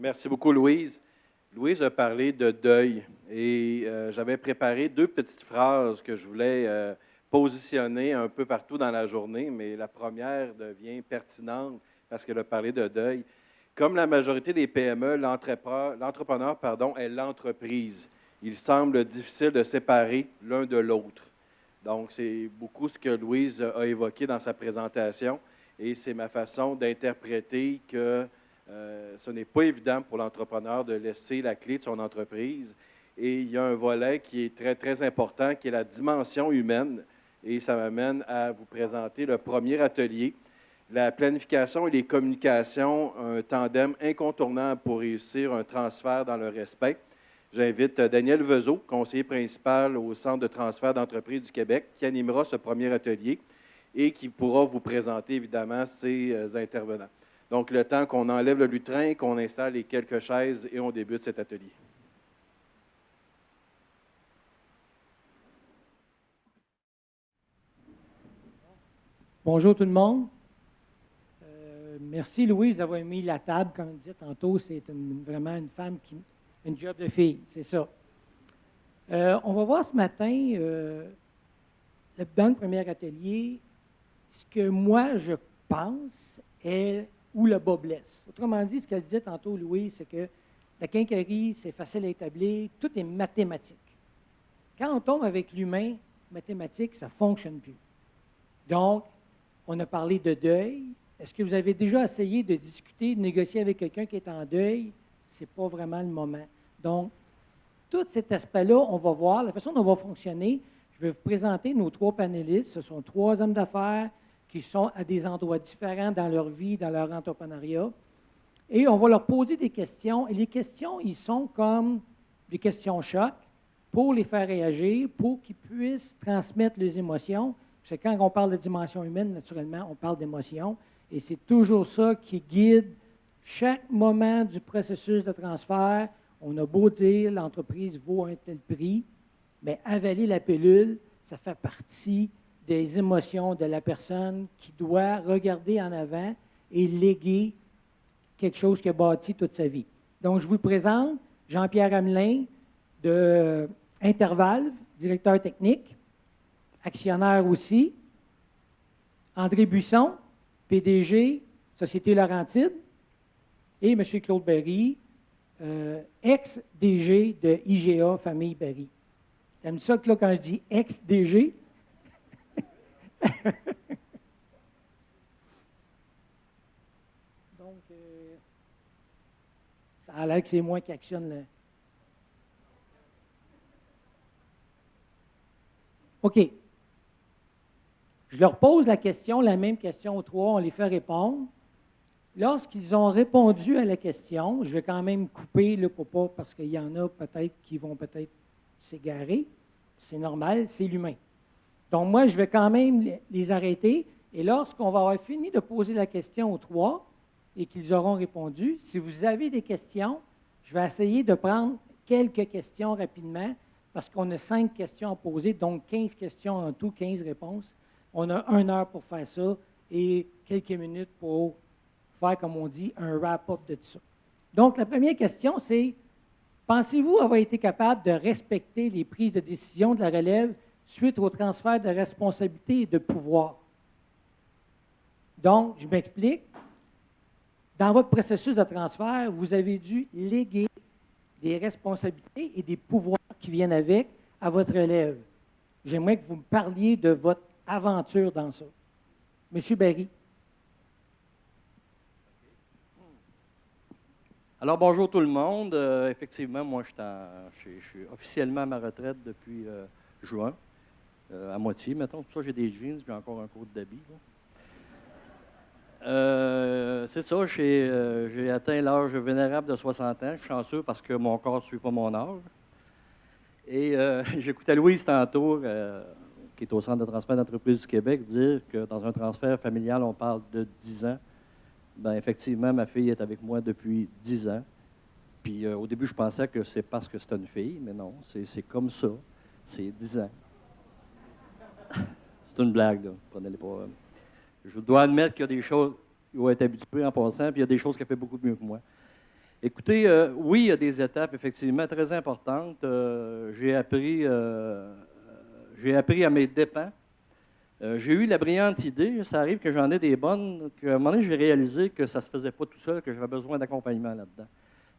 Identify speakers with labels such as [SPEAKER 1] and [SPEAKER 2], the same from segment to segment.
[SPEAKER 1] Merci beaucoup, Louise. Louise a parlé de deuil et j'avais préparé deux petites phrases que je voulais positionner un peu partout dans la journée, mais la première devient pertinente parce qu'elle a parlé de deuil. Comme la majorité des PME, l'entrepreneur, est l'entreprise. Il semble difficile de séparer l'un de l'autre. Donc, c'est beaucoup ce que Louise a évoqué dans sa présentation et c'est ma façon d'interpréter que ce n'est pas évident pour l'entrepreneur de laisser la clé de son entreprise. Et il y a un volet qui est très, très important, qui est la dimension humaine. Et ça m'amène à vous présenter le premier atelier. La planification et les communications, un tandem incontournable pour réussir un transfert dans le respect. J'invite Daniel Vezeau, conseiller principal au Centre de transfert d'entreprise du Québec, qui animera ce premier atelier et qui pourra vous présenter évidemment ses intervenants. Donc, le temps qu'on enlève le lutrin, qu'on installe les quelques chaises et on débute cet atelier.
[SPEAKER 2] Bonjour tout le monde. Merci Louise d'avoir mis la table, comme je disais tantôt, c'est vraiment une femme qui une job de fille, c'est ça. On va voir ce matin, dans le premier atelier, ce que moi je pense est où le bas blesse. Autrement dit, ce qu'elle disait tantôt, Louise, c'est que la quincaillerie, c'est facile à établir, tout est mathématique. Quand on tombe avec l'humain, mathématique, ça ne fonctionne plus. Donc, on a parlé de deuil. Est-ce que vous avez déjà essayé de discuter, de négocier avec quelqu'un qui est en deuil? Ce n'est pas vraiment le moment. Donc, tout cet aspect-là, on va voir. La façon dont on va fonctionner, je vais vous présenter nos trois panélistes. Ce sont trois hommes d'affaires qui sont à des endroits différents dans leur vie, dans leur entrepreneuriat. Et on va leur poser des questions. Et les questions, ils sont comme des questions choc pour les faire réagir, pour qu'ils puissent transmettre les émotions. Parce que quand on parle de dimension humaine, naturellement, on parle d'émotions. Et c'est toujours ça qui guide chaque moment du processus de transfert. On a beau dire l'entreprise vaut un tel prix, mais avaler la pilule, ça fait partie des émotions de la personne qui doit regarder en avant et léguer quelque chose qu'il a bâti toute sa vie. Donc, je vous présente Jean-Pierre Hamelin de Intervalve, directeur technique, actionnaire aussi. André Buisson, PDG, Société Laurentide. Et M. Claude Berry, ex-DG de IGA Famille Berry. T'aimes ça que là, quand je dis ex-DG? Donc, ça a l'air que c'est moi qui actionne le... OK. Je leur pose la question, la même question aux trois, on les fait répondre. Lorsqu'ils ont répondu à la question, je vais quand même couper le pas parce qu'il y en a peut-être qui vont peut-être s'égarer. C'est normal, c'est l'humain. Donc, moi, je vais quand même les arrêter. Et lorsqu'on va avoir fini de poser la question aux trois et qu'ils auront répondu, si vous avez des questions, je vais essayer de prendre quelques questions rapidement parce qu'on a 5 questions à poser, donc 15 questions en tout, 15 réponses. On a 1 heure pour faire ça et quelques minutes pour faire, comme on dit, un wrap-up de tout ça. Donc, la première question, c'est, pensez-vous avoir été capable de respecter les prises de décision de la relève suite au transfert de responsabilité et de pouvoir? Donc, je m'explique. Dans votre processus de transfert, vous avez dû léguer des responsabilités et des pouvoirs qui viennent avec à votre relève. J'aimerais que vous me parliez de votre aventure dans ça. Monsieur Berry.
[SPEAKER 3] Alors, bonjour tout le monde. Effectivement, moi, je suis officiellement à ma retraite depuis juin, à moitié, mettons. Pour ça, j'ai des jeans, j'ai encore un coat d'habit. C'est ça, j'ai atteint l'âge vénérable de 60 ans. Je suis chanceux parce que mon corps ne suit pas mon âge. Et j'écoutais Louise tantôt, qui est au Centre de transfert d'entreprise du Québec, dire que dans un transfert familial, on parle de 10 ans. Bien, effectivement, ma fille est avec moi depuis 10 ans. Puis au début, je pensais que c'est parce que c'est une fille, mais non, c'est comme ça. C'est 10 ans. C'est une blague, là. Prenez-les pas. Je dois admettre qu'il y a des choses, il va être habitué en passant, puis il y a des choses qu'elle fait beaucoup mieux que moi. Écoutez, oui, il y a des étapes effectivement très importantes. J'ai appris à mes dépens. J'ai eu la brillante idée, ça arrive que j'en ai des bonnes, qu'à un moment donné, j'ai réalisé que ça ne se faisait pas tout seul, que j'avais besoin d'accompagnement là-dedans.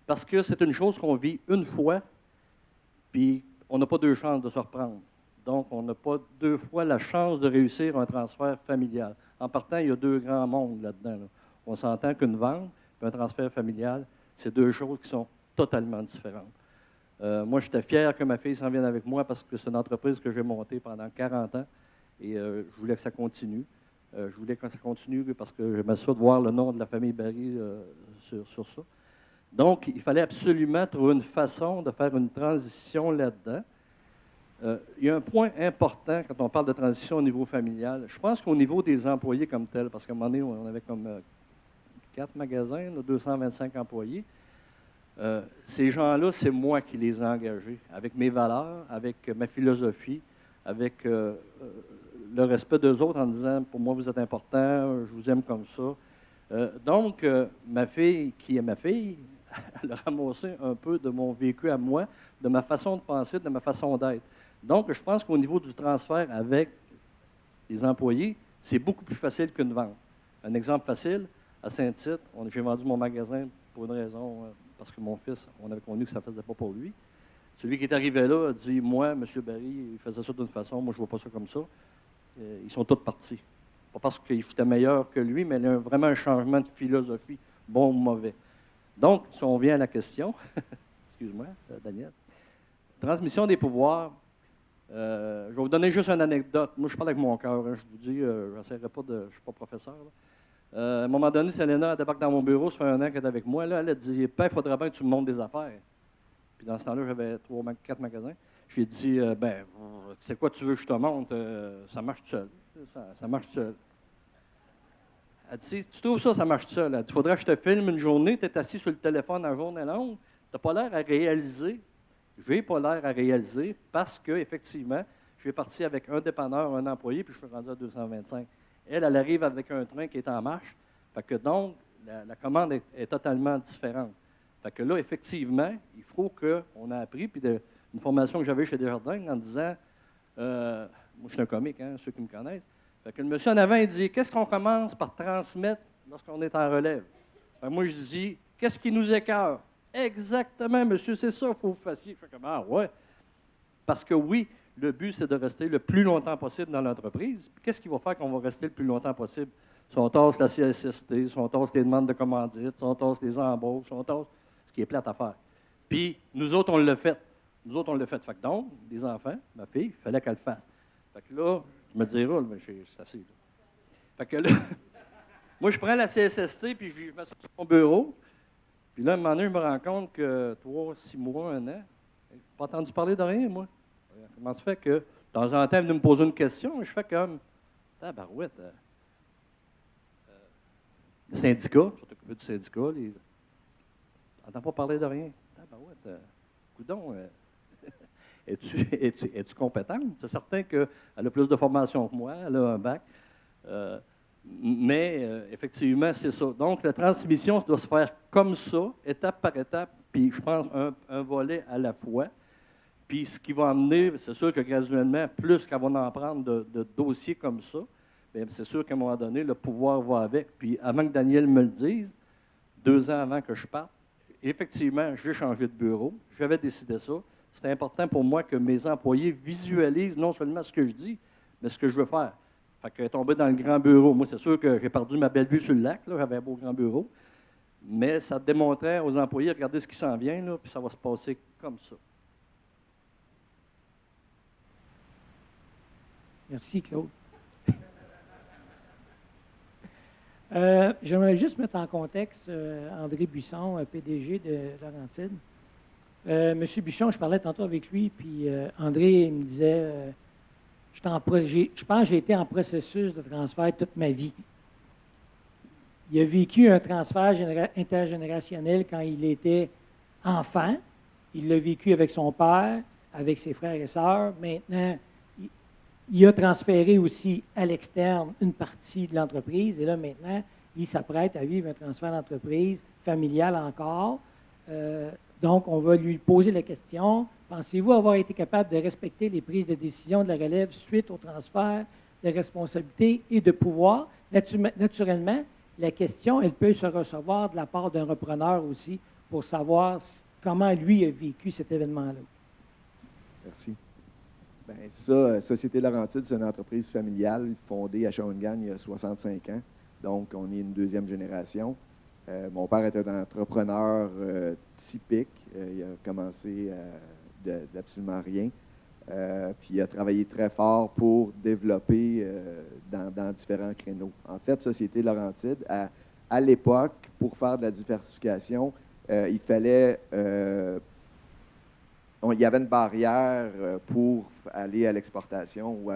[SPEAKER 3] Parce que c'est une chose qu'on vit une fois, puis on n'a pas deux chances de se reprendre. Donc, on n'a pas deux fois la chance de réussir un transfert familial. En partant, il y a deux grands mondes là-dedans. Là. On s'entend qu'une vente et un transfert familial, c'est deux choses qui sont totalement différentes. Moi, j'étais fier que ma fille s'en vienne avec moi parce que c'est une entreprise que j'ai montée pendant 40 ans et je voulais que ça continue. Je voulais que ça continue parce que j'aimais ça de voir le nom de la famille Barry sur ça. Donc, il fallait absolument trouver une façon de faire une transition là-dedans. Il y a un point important quand on parle de transition au niveau familial. Je pense qu'au niveau des employés comme tel, parce qu'à un moment donné, on avait comme 4 magasins, là, 225 employés. Ces gens-là, c'est moi qui les ai engagés, avec mes valeurs, avec ma philosophie, avec le respect d'eux autres en disant, pour moi, vous êtes important, je vous aime comme ça. Donc, ma fille, qui est ma fille, elle a ramassé un peu de mon vécu à moi, de ma façon de penser, de ma façon d'être. Donc, je pense qu'au niveau du transfert avec les employés, c'est beaucoup plus facile qu'une vente. Un exemple facile, à Saint-Tite, j'ai vendu mon magasin pour une raison, parce que mon fils, on avait connu que ça ne faisait pas pour lui. Celui qui est arrivé là a dit, moi, M. Barry, il faisait ça d'une façon, moi, je ne vois pas ça comme ça. Ils sont tous partis. Pas parce que j'étais meilleur que lui, mais il y a vraiment un changement de philosophie, bon ou mauvais. Donc, si on vient à la question, excuse-moi, Daniel, transmission des pouvoirs, je vais vous donner juste une anecdote. Moi, je parle avec mon cœur. Hein, je vous dis, je n'essaierai pas de... Je ne suis pas professeur. À un moment donné, Selena, elle débarque dans mon bureau, ça fait 1 an qu'elle est avec moi. Là, elle a dit, Père, il faudrait bien que tu me montres des affaires. Puis dans ce temps-là, j'avais 4 magasins. J'ai dit, c'est quoi tu veux que je te montre? Ça marche tout seul. Ça marche tout seul. Elle dit, tu trouves ça marche tout seul? Elle dit, il faudrait que je te filme une journée, tu es assis sur le téléphone la journée longue, tu n'as pas l'air à réaliser. Je n'ai pas l'air à réaliser parce qu'effectivement, je suis parti avec un dépanneur, un employé, puis je suis rendu à 225. Elle arrive avec un train qui est en marche. Fait que donc, la commande est totalement différente. Fait que là, effectivement, il faut qu'on a appris, puis une formation que j'avais chez Desjardins en disant, moi je suis un comique, hein, ceux qui me connaissent. Fait que le monsieur en avant, il dit, qu'est-ce qu'on commence par transmettre lorsqu'on est en relève? Fait que moi, je dis, qu'est-ce qui nous écœure? Exactement, monsieur, c'est ça qu'il faut que vous fassiez. Je fais comme, ah ouais. Parce que oui, le but, c'est de rester le plus longtemps possible dans l'entreprise. Qu'est-ce qui va faire qu'on va rester le plus longtemps possible? Si on tasse la CSST, si on tasse les demandes de commandite, si on tasse les embauches, si on tasse ce qui est plate à faire. Puis, nous autres, on l'a fait. Nous autres, on l'a fait. Fait que donc, les enfants, ma fille, il fallait qu'elle le fasse. Fait que là, je me dirais, mais c'est assez. Là. Fait que là, moi, je prends la CSST, puis je mets ça sur mon bureau. Puis là, à un moment donné, je me rends compte que 3, 6 mois, 1 an, je n'ai pas entendu parler de rien, moi. Comment ça fait que, de temps en temps, elle vient me poser une question, je fais comme, tabarouette, le syndicat, je suis occupé du syndicat, je n'entends pas parler de rien. Tabarouette, coudonc, es-tu compétente? C'est certain qu'elle a plus de formation que moi, elle a un bac. Mais effectivement, c'est ça. Donc, la transmission doit se faire comme ça, étape par étape, puis je pense un volet à la fois. Puis ce qui va amener, c'est sûr que graduellement, plus qu'elle va en prendre de dossiers comme ça, bien, c'est sûr qu'à un moment donné, le pouvoir va avec. Puis avant que Daniel me le dise, 2 ans avant que je parte, effectivement, j'ai changé de bureau. J'avais décidé ça. C'est important pour moi que mes employés visualisent non seulement ce que je dis, mais ce que je veux faire. Fait que tomber dans le grand bureau. Moi, c'est sûr que j'ai perdu ma belle vue sur le lac. Là, j'avais un beau grand bureau. Mais ça démontrait aux employés, regardez ce qui s'en vient, là, puis ça va se passer comme ça.
[SPEAKER 2] Merci, Claude. J'aimerais juste mettre en contexte André Buisson, PDG de Laurentide. Monsieur Buisson, je parlais tantôt avec lui, puis André il me disait, je pense que j'ai été en processus de transfert toute ma vie. Il a vécu un transfert intergénérationnel quand il était enfant. Il l'a vécu avec son père, avec ses frères et sœurs. Maintenant, il a transféré aussi à l'externe une partie de l'entreprise. Et là, maintenant, il s'apprête à vivre un transfert d'entreprise familial encore. Donc, on va lui poser la question, pensez-vous avoir été capable de respecter les prises de décision de la relève suite au transfert de responsabilité et de pouvoir? Naturellement, la question, elle peut se recevoir de la part d'un repreneur aussi pour savoir comment lui a vécu cet événement-là.
[SPEAKER 4] Merci. Bien, ça, Société Laurentide, c'est une entreprise familiale fondée à Shawinigan il y a 65 ans. Donc, on est une deuxième génération. Mon père était un entrepreneur typique. Il a commencé d'absolument rien. Puis il a travaillé très fort pour développer dans différents créneaux. En fait, Société Laurentide, à l'époque, pour faire de la diversification, il fallait... il y avait une barrière pour aller à l'exportation ou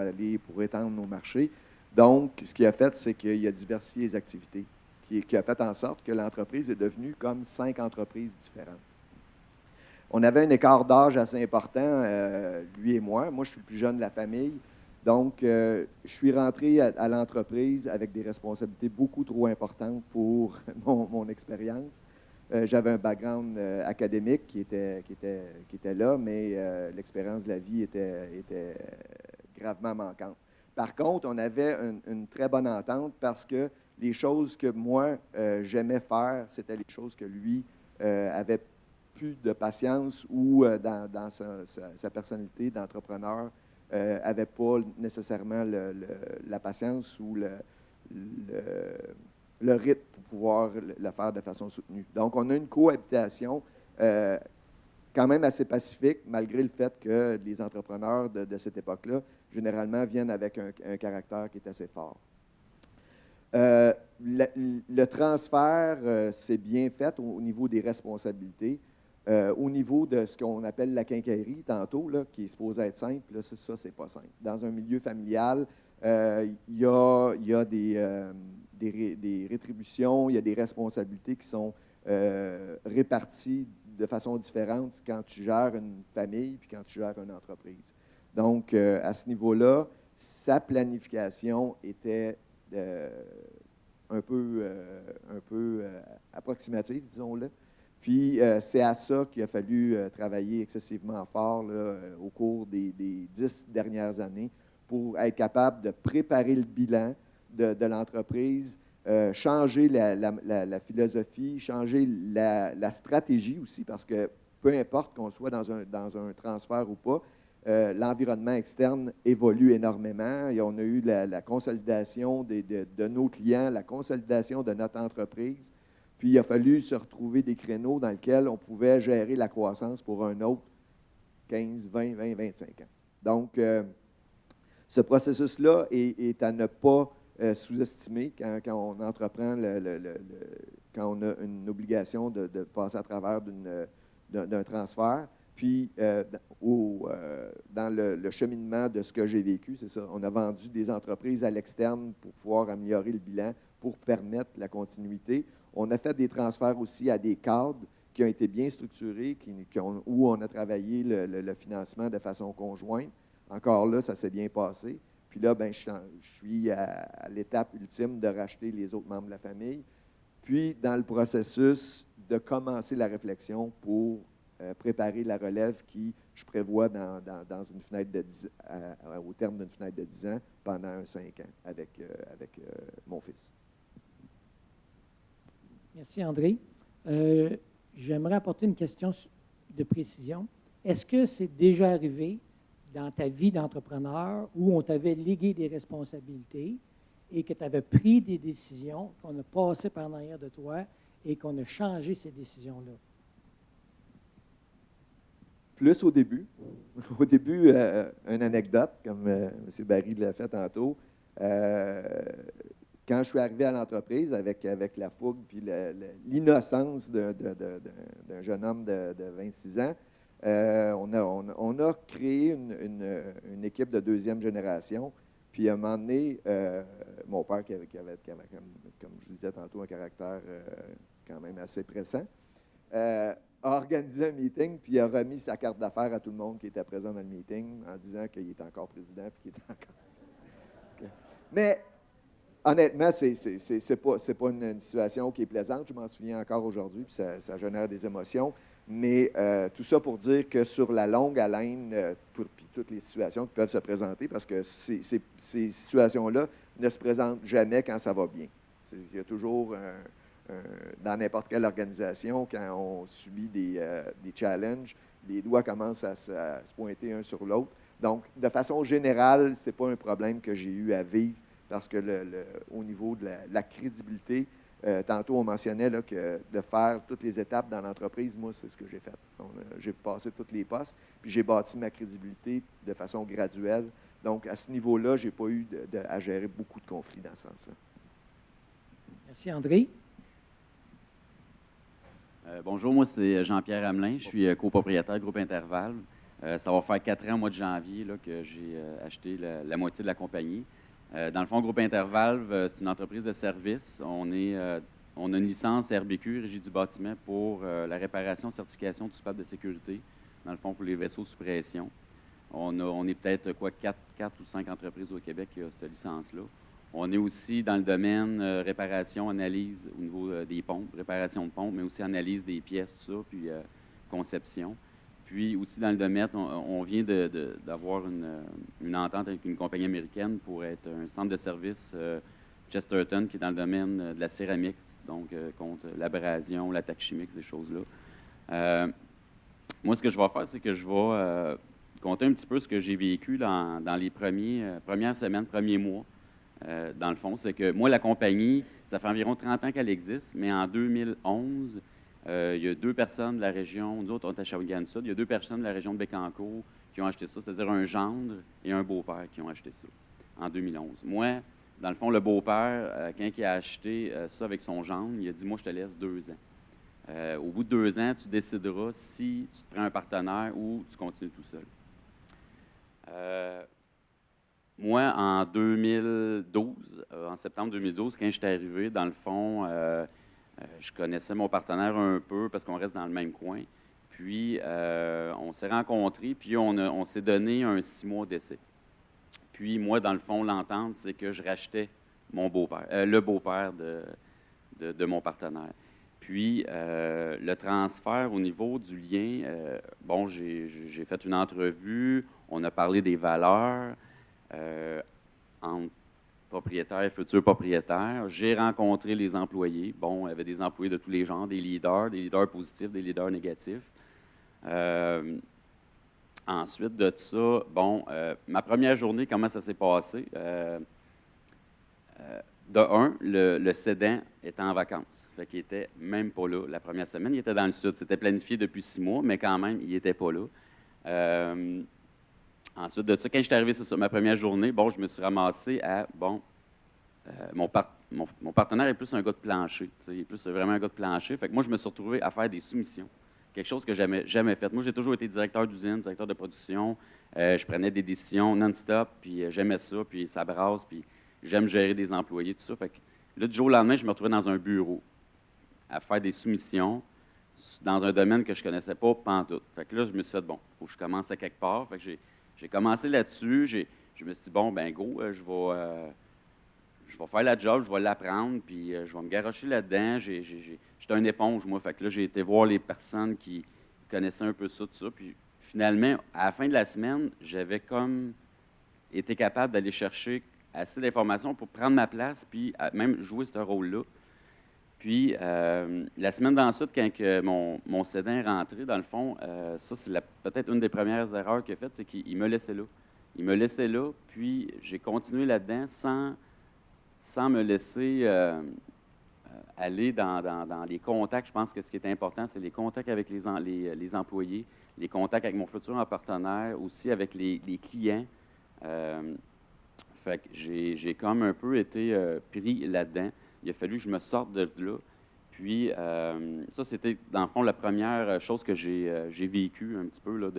[SPEAKER 4] pour étendre nos marchés. Donc, ce qu'il a fait, c'est qu'il a diversifié les activités, qui a fait en sorte que l'entreprise est devenue comme 5 entreprises différentes. On avait un écart d'âge assez important, lui et moi. Moi, je suis le plus jeune de la famille. Donc, je suis rentré à l'entreprise avec des responsabilités beaucoup trop importantes pour mon expérience. J'avais un background académique qui était là, mais l'expérience de la vie était gravement manquante. Par contre, on avait une très bonne entente parce que les choses que moi, j'aimais faire, c'était les choses que lui avait plus de patience ou dans sa personnalité d'entrepreneur, n'avait pas nécessairement la patience ou le rythme pour pouvoir le faire de façon soutenue. Donc, on a une cohabitation quand même assez pacifique, malgré le fait que les entrepreneurs de cette époque-là, généralement, viennent avec un caractère qui est assez fort. Le transfert s'est bien fait au niveau des responsabilités. Au niveau de ce qu'on appelle la quincaillerie, tantôt, là, qui est supposé être simple, là, ça, c'est pas simple. Dans un milieu familial, il y a des rétributions, il y a des responsabilités qui sont réparties de façon différente quand tu gères une famille puis quand tu gères une entreprise. Donc, à ce niveau-là, sa planification était un peu approximative, disons-le. Puis, c'est à ça qu'il a fallu travailler excessivement fort là, au cours des 10 dernières années pour être capable de préparer le bilan de l'entreprise, changer la philosophie, changer la stratégie aussi, parce que peu importe qu'on soit dans un transfert ou pas, l'environnement externe évolue énormément. Et on a eu la consolidation de nos clients, la consolidation de notre entreprise. Puis, il a fallu se retrouver des créneaux dans lesquels on pouvait gérer la croissance pour un autre 15, 20, 25 ans. Donc, ce processus-là est à ne pas sous-estimer quand on entreprend, quand on a une obligation de passer à travers d'un transfert. Puis, dans le cheminement de ce que j'ai vécu, c'est ça, on a vendu des entreprises à l'externe pour pouvoir améliorer le bilan, pour permettre la continuité. On a fait des transferts aussi à des cadres qui ont été bien structurés, où on a travaillé le financement de façon conjointe. Encore là, ça s'est bien passé. Puis là, ben, je suis à l'étape ultime de racheter les autres membres de la famille. Puis, dans le processus de commencer la réflexion pour préparer la relève qui, je prévois, dans une fenêtre au terme d'une fenêtre de 10 ans, pendant 5 ans avec mon fils.
[SPEAKER 2] Merci, André. J'aimerais apporter une question de précision. Est-ce que c'est déjà arrivé dans ta vie d'entrepreneur où on t'avait légué des responsabilités et que tu avais pris des décisions, qu'on a passées par en arrière de toi et qu'on a changé ces décisions-là?
[SPEAKER 4] Plus au début. Au début, une anecdote, comme M. Barry l'a fait tantôt. Quand je suis arrivé à l'entreprise avec la fougue puis l'innocence d'un jeune homme de 26 ans, on a créé une équipe de deuxième génération. Puis à un moment donné, mon père, qui avait comme je vous disais tantôt, un caractère quand même assez pressant, a organisé un meeting, puis il a remis sa carte d'affaires à tout le monde qui était présent dans le meeting en disant qu'il était encore président puis qu'il était encore... Mais honnêtement, c'est pas une situation qui est plaisante. Je m'en souviens encore aujourd'hui, puis ça génère des émotions. Mais tout ça pour dire que sur la longue haleine, puis toutes les situations qui peuvent se présenter, parce que ces situations-là ne se présentent jamais quand ça va bien. Il y a toujours, dans n'importe quelle organisation, quand on subit des challenges, les doigts commencent à se pointer un sur l'autre. Donc, de façon générale, ce n'est pas un problème que j'ai eu à vivre parce que au niveau de la crédibilité, tantôt on mentionnait là, que de faire toutes les étapes dans l'entreprise, moi, c'est ce que j'ai fait. J'ai passé tous les postes, puis j'ai bâti ma crédibilité de façon graduelle. Donc, à ce niveau-là, je n'ai pas eu à gérer beaucoup de conflits dans ce sens-là.
[SPEAKER 2] Merci, André.
[SPEAKER 5] Bonjour, moi, c'est Jean-Pierre Hamelin. Je suis copropriétaire Groupe Intervalle. Ça va faire 4 ans au mois de janvier là, que j'ai acheté la moitié de la compagnie. Dans le fond, Groupe Intervalve, c'est une entreprise de service. On a une licence RBQ, Régie du bâtiment, pour la réparation, certification du SUPAP de sécurité, dans le fond, pour les vaisseaux sous pression. On est peut-être 4 ou 5 entreprises au Québec qui ont cette licence-là. On est aussi dans le domaine réparation, analyse au niveau des pompes, réparation de pompes, mais aussi analyse des pièces, tout ça, puis conception. Puis aussi dans le domaine, on vient d'avoir une entente avec une compagnie américaine pour être un centre de service Chesterton qui est dans le domaine de la céramique, donc contre l'abrasion, l'attaque chimique, ces choses-là. Moi, ce que je vais faire, c'est que je vais compter un petit peu ce que j'ai vécu dans les premières semaines, premiers mois. Dans le fond, c'est que moi, la compagnie, ça fait environ 30 ans qu'elle existe, mais en 2011, il y a 2 personnes de la région, nous autres, on est à Shawinigan-Sud, il y a 2 personnes de la région de Bécancour qui ont acheté ça, c'est-à-dire un gendre et un beau-père qui ont acheté ça en 2011. Moi, dans le fond, le beau-père, quand il a acheté ça avec son gendre, il a dit « Moi, je te laisse 2 ans. Au bout de 2 ans, tu décideras si tu te prends un partenaire ou tu continues tout seul. » Moi, en 2012, en septembre 2012, quand j'étais arrivé, dans le fond, je connaissais mon partenaire un peu parce qu'on reste dans le même coin. Puis, on s'est rencontrés, puis on s'est donné un 6 mois d'essai. Puis, moi, dans le fond, l'entente, c'est que je rachetais mon beau-père, le beau-père de mon partenaire. Puis, le transfert au niveau du lien, bon, j'ai fait une entrevue, on a parlé des valeurs entre propriétaires et futurs propriétaires. J'ai rencontré les employés. Bon, il y avait des employés de tous les genres, des leaders positifs, des leaders négatifs. Ensuite de ça, bon, ma première journée, comment ça s'est passé? De un, le cédant était en vacances. Fait qu'il n'était même pas là la première semaine. Il était dans le sud. C'était planifié depuis 6 mois, mais quand même, il n'était pas là. Ensuite de ça, quand je suis arrivé sur ça, ma première journée, bon, je me suis ramassé à, bon, mon partenaire est plus un gars de plancher. Il est plus vraiment un gars de plancher. Fait que moi, je me suis retrouvé à faire des soumissions. Quelque chose que je n'avais jamais fait. Moi, j'ai toujours été directeur d'usine, directeur de production. Je prenais des décisions non-stop, puis j'aimais ça, puis ça brasse, puis j'aime gérer des employés, tout ça. Fait que là, du jour au lendemain, je me retrouvais dans un bureau à faire des soumissions dans un domaine que je ne connaissais pas pantoute. Fait que là, je me suis fait, bon, il faut que je commence à quelque part. Fait que j'ai commencé là-dessus. Je me suis dit, bon, ben go, je vais faire la job, je vais l'apprendre, puis je vais me garrocher là-dedans. J'étais un éponge, moi. Fait que là, j'ai été voir les personnes qui connaissaient un peu ça, tout ça. Puis finalement, à la fin de la semaine, j'avais comme été capable d'aller chercher assez d'informations pour prendre ma place, puis même jouer ce rôle-là. Puis, la semaine d'ensuite, quand mon cédant est rentré, dans le fond, ça, c'est peut-être une des premières erreurs qu'il a faites, c'est qu'il me laissait là. Il me laissait là, puis j'ai continué là-dedans sans me laisser aller dans les contacts. Je pense que ce qui est important, c'est les contacts avec les employés, les contacts avec mon futur partenaire, aussi avec les clients. Fait que j'ai comme un peu été pris là-dedans. Il a fallu que je me sorte de là. Puis, ça, c'était, dans le fond, la première chose que j'ai vécue un petit peu. Là,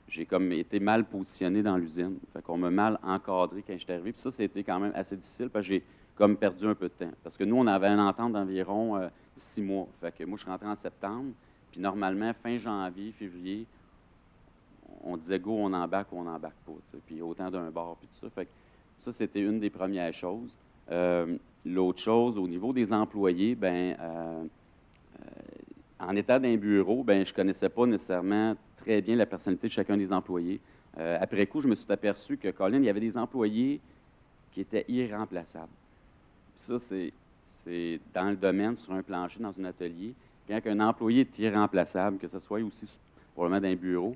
[SPEAKER 5] j'ai comme été mal positionné dans l'usine. Fait qu'on m'a mal encadré quand je suis arrivé. Puis ça, c'était quand même assez difficile parce que j'ai comme perdu un peu de temps. Parce que nous, on avait une entente d'environ 6 mois. Fait que moi, je suis rentré en septembre. Puis normalement, fin janvier, février, on disait go, on embarque ou on n'embarque pas. T'sais. Puis autant d'un bar, puis tout ça. Fait que ça, c'était une des premières choses. L'autre chose, au niveau des employés, en étant dans un bureau, je ne connaissais pas nécessairement très bien la personnalité de chacun des employés. Après coup, je me suis aperçu que, Colin, il y avait des employés qui étaient irremplaçables. Puis ça, c'est dans le domaine, sur un plancher, dans un atelier. Quand un employé est irremplaçable, que ce soit aussi probablement dans un bureau,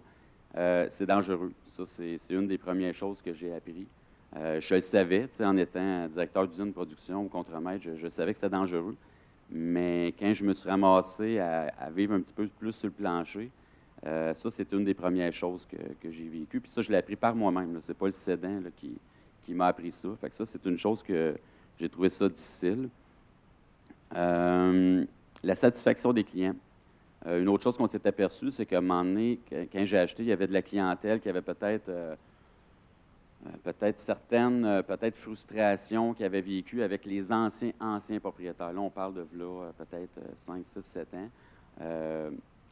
[SPEAKER 5] c'est dangereux. Ça, c'est une des premières choses que j'ai appris. Je le savais, en étant directeur d'usine de production ou contremaître, je savais que c'était dangereux. Mais quand je me suis ramassé à vivre un petit peu plus sur le plancher, ça, c'est une des premières choses que j'ai vécues. Puis ça, je l'ai appris par moi-même. Ce n'est pas le cédant là, qui m'a appris ça. Fait que ça, c'est une chose que j'ai trouvé ça difficile. La satisfaction des clients. Une autre chose qu'on s'est aperçu, c'est qu'à un moment donné, quand j'ai acheté, il y avait de la clientèle qui avait peut-être certaines frustrations qu'ils avaient vécues avec les anciens propriétaires. Là, on parle de là, peut-être 5, 6, 7 ans.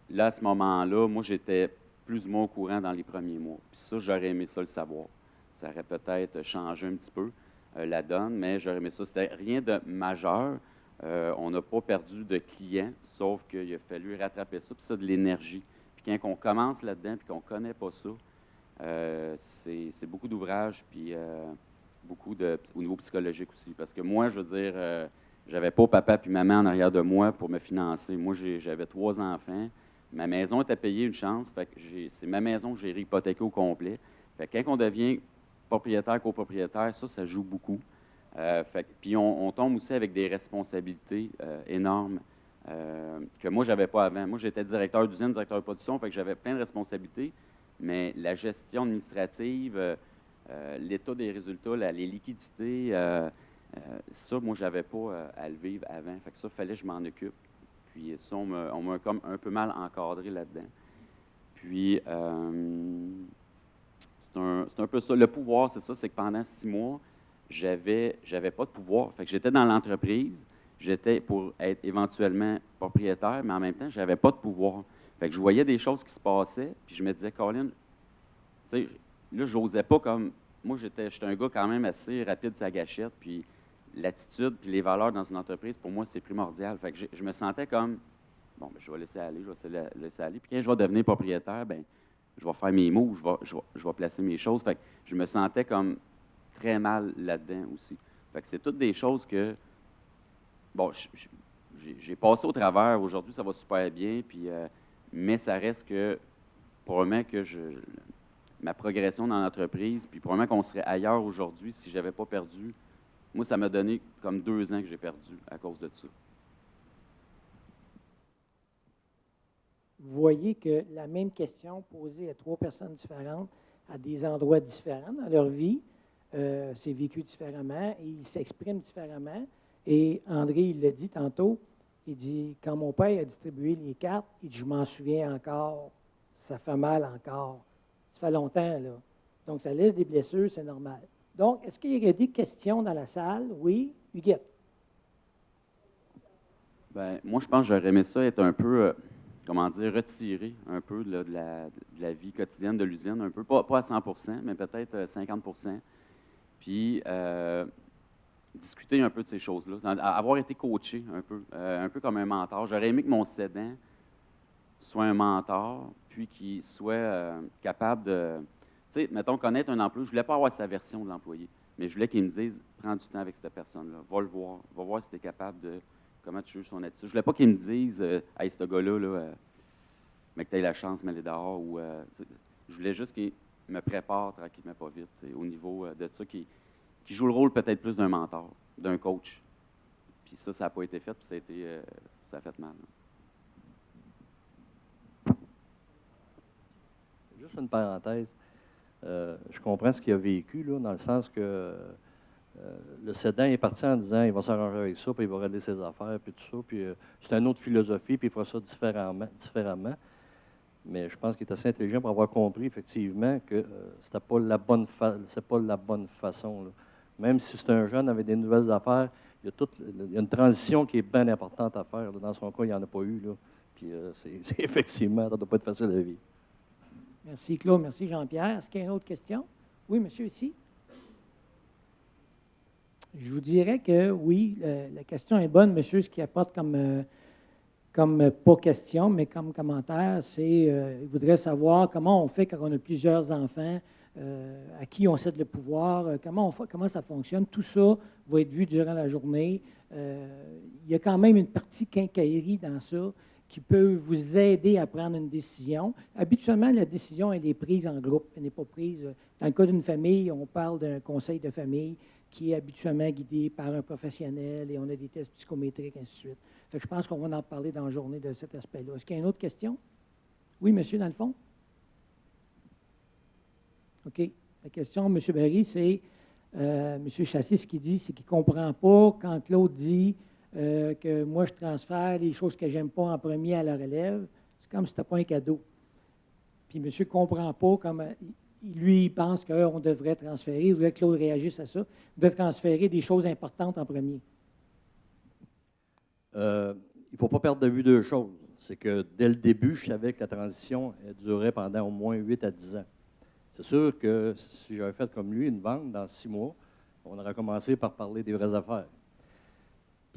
[SPEAKER 5] Là, à ce moment-là, moi, j'étais plus ou moins au courant dans les premiers mois. Puis ça, j'aurais aimé ça le savoir. Ça aurait peut-être changé un petit peu la donne, mais j'aurais aimé ça. C'était rien de majeur. On n'a pas perdu de clients, sauf qu'il a fallu rattraper ça, puis ça, de l'énergie. Puis quand on commence là-dedans, puis qu'on ne connaît pas ça, c'est beaucoup d'ouvrages, puis beaucoup au niveau psychologique aussi. Parce que moi, je veux dire, j'avais pas papa puis maman en arrière de moi pour me financer. Moi, j'avais 3 enfants. Ma maison était payée une chance. Fait que c'est ma maison que j'ai réhypothéquée au complet. Fait que quand on devient propriétaire, copropriétaire, ça joue beaucoup. Puis on tombe aussi avec des responsabilités énormes que moi, je n'avais pas avant. Moi, j'étais directeur d'usine, directeur de production, fait que j'avais plein de responsabilités. Mais la gestion administrative, l'état des résultats, les liquidités, ça, moi, je n'avais pas à le vivre avant. Fait que ça, il fallait que je m'en occupe. Puis ça, on m'a comme un peu mal encadré là-dedans. Puis, c'est un peu ça. Le pouvoir, c'est ça, c'est que pendant 6 mois, j'avais pas de pouvoir. Fait que j'étais dans l'entreprise, j'étais pour être éventuellement propriétaire, mais en même temps, je n'avais pas de pouvoir. Fait que je voyais des choses qui se passaient, puis je me disais, Colin, tu sais, là, je n'osais pas comme... Moi, j'étais un gars quand même assez rapide sur la gâchette, puis l'attitude puis les valeurs dans une entreprise, pour moi, c'est primordial. Fait que je me sentais comme, bon, je vais laisser aller, laisser aller. Puis quand je vais devenir propriétaire, je vais faire mes mots, je vais placer mes choses. Fait que je me sentais comme très mal là-dedans aussi. Fait que c'est toutes des choses que, bon, j'ai passé au travers. Aujourd'hui, ça va super bien, puis, mais ça reste que, probablement que ma progression dans l'entreprise, puis probablement qu'on serait ailleurs aujourd'hui si je n'avais pas perdu. Moi, ça m'a donné comme 2 ans que j'ai perdu à cause de ça.
[SPEAKER 2] Vous voyez que la même question posée à 3 personnes différentes, à des endroits différents dans leur vie, c'est vécu différemment et ils s'expriment différemment. Et André, il l'a dit tantôt, il dit, quand mon père a distribué les cartes, il dit, je m'en souviens encore, ça fait mal encore. Ça fait longtemps, là. Donc, ça laisse des blessures, c'est normal. Donc, est-ce qu'il y a des questions dans la salle? Oui, Huguette.
[SPEAKER 5] Moi, je pense que j'aurais aimé ça être un peu, retiré un peu là, de la vie quotidienne de l'usine, un peu, pas à 100 %, mais peut-être 50 %. Puis, discuter un peu de ces choses-là, avoir été coaché un peu comme un mentor. J'aurais aimé que mon cédant soit un mentor, puis qu'il soit capable de... Tu sais, mettons, connaître un employé. Je ne voulais pas avoir sa version de l'employé, mais je voulais qu'il me dise, prends du temps avec cette personne-là, va le voir, va voir si tu es capable de... Comment tu juges son attitude. Je ne voulais pas qu'il me dise, hey, ce gars-là, mais que tu aies la chance, mets-les dehors. Ou, je voulais juste qu'il me prépare tranquillement, pas vite, au niveau de ça, qui joue le rôle peut-être plus d'un mentor, d'un coach. Puis ça n'a pas été fait, puis ça a fait mal.
[SPEAKER 3] Juste une parenthèse. Je comprends ce qu'il a vécu, là, dans le sens que le cédant est parti en disant il va s'arranger avec ça, puis il va régler ses affaires, puis tout ça. Puis c'est une autre philosophie, puis il fera ça différemment. Mais je pense qu'il est assez intelligent pour avoir compris, effectivement, que c'était pas la bonne façon. Là. Même si c'est un jeune avec des nouvelles affaires, il y a une transition qui est bien importante à faire. Là. Dans son cas, il n'y en a pas eu. Là. Puis c'est effectivement, ça ne doit pas être facile à vivre.
[SPEAKER 2] Merci, Claude. Merci, Jean-Pierre. Est-ce qu'il y a une autre question? Oui, monsieur, ici. Je vous dirais que oui, la question est bonne, monsieur. Ce qu'il apporte comme pas question, mais comme commentaire, c'est il voudrait savoir comment on fait quand on a plusieurs enfants, à qui on cède le pouvoir, comment ça fonctionne. Tout ça va être vu durant la journée. Il y a quand même une partie quincaillerie dans ça qui peut vous aider à prendre une décision. Habituellement, la décision, elle est prise en groupe. Elle n'est pas prise. Dans le cas d'une famille, on parle d'un conseil de famille qui est habituellement guidé par un professionnel et on a des tests psychométriques, ainsi de suite. Fait que je pense qu'on va en parler dans la journée de cet aspect-là. Est-ce qu'il y a une autre question? Oui, monsieur, dans le fond? OK. La question, M. Barry, c'est M. Chassis, ce qu'il dit, c'est qu'il ne comprend pas quand Claude dit que moi, je transfère les choses que j'aime pas en premier à la relève. C'est comme si ce n'était pas un cadeau. Puis monsieur ne comprend pas comment. Lui, il pense qu'on devrait transférer, il voudrait que Claude réagisse à ça, de transférer des choses importantes en premier.
[SPEAKER 3] Il ne faut pas perdre de vue deux choses. C'est que dès le début, je savais que la transition durait pendant au moins 8 à 10 ans. C'est sûr que si j'avais fait comme lui une vente dans 6 mois, on aurait commencé par parler des vraies affaires.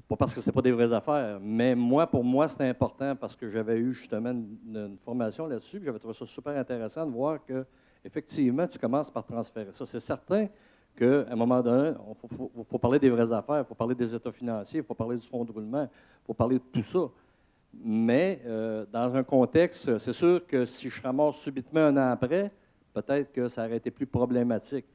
[SPEAKER 3] Pas parce que ce n'est pas des vraies affaires, mais pour moi, c'était important parce que j'avais eu justement une formation là-dessus, puis j'avais trouvé ça super intéressant de voir que effectivement, tu commences par transférer ça. C'est certain qu'à un moment donné, il faut parler des vraies affaires, il faut parler des états financiers, il faut parler du fonds de roulement, il faut parler de tout ça. Mais dans un contexte, c'est sûr que si je ramasse subitement un an après, peut-être que ça aurait été plus problématique.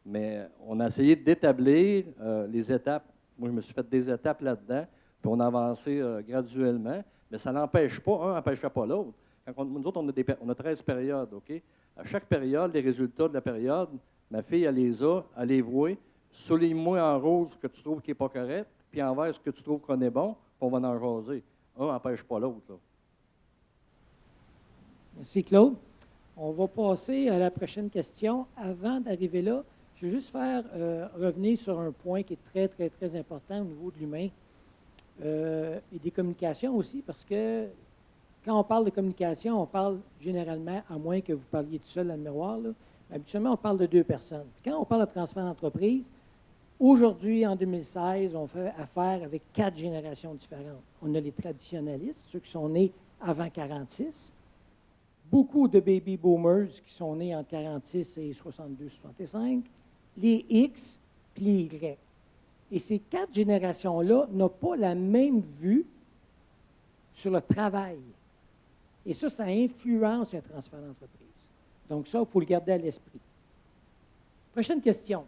[SPEAKER 3] Mais on a essayé d'établir les étapes. Moi, je me suis fait des étapes là-dedans, puis on a avancé graduellement. Mais ça n'empêche pas, un n'empêchait pas l'autre. Nous autres, on a 13 périodes, OK? À chaque période, les résultats de la période, ma fille, elle les voit. Souligne-moi en rouge ce que tu trouves qui n'est pas correct, puis en vert ce que tu trouves qu'on est bon, puis on va en jaser. Un n'empêche pas l'autre, là.
[SPEAKER 2] Merci, Claude. On va passer à la prochaine question. Avant d'arriver là, je veux juste faire revenir sur un point qui est très, très, très important au niveau de l'humain et des communications aussi, parce que quand on parle de communication, on parle généralement, à moins que vous parliez tout seul dans le miroir, là, habituellement, on parle de 2 personnes. Quand on parle de transfert d'entreprise, aujourd'hui, en 2016, on fait affaire avec 4 générations différentes. On a les traditionnalistes, ceux qui sont nés avant 46, beaucoup de baby boomers qui sont nés entre 46 et 62-65, les X puis les Y. Et ces 4 générations-là n'ont pas la même vue sur le travail. Et ça influence un transfert d'entreprise. Donc ça, il faut le garder à l'esprit. Prochaine question.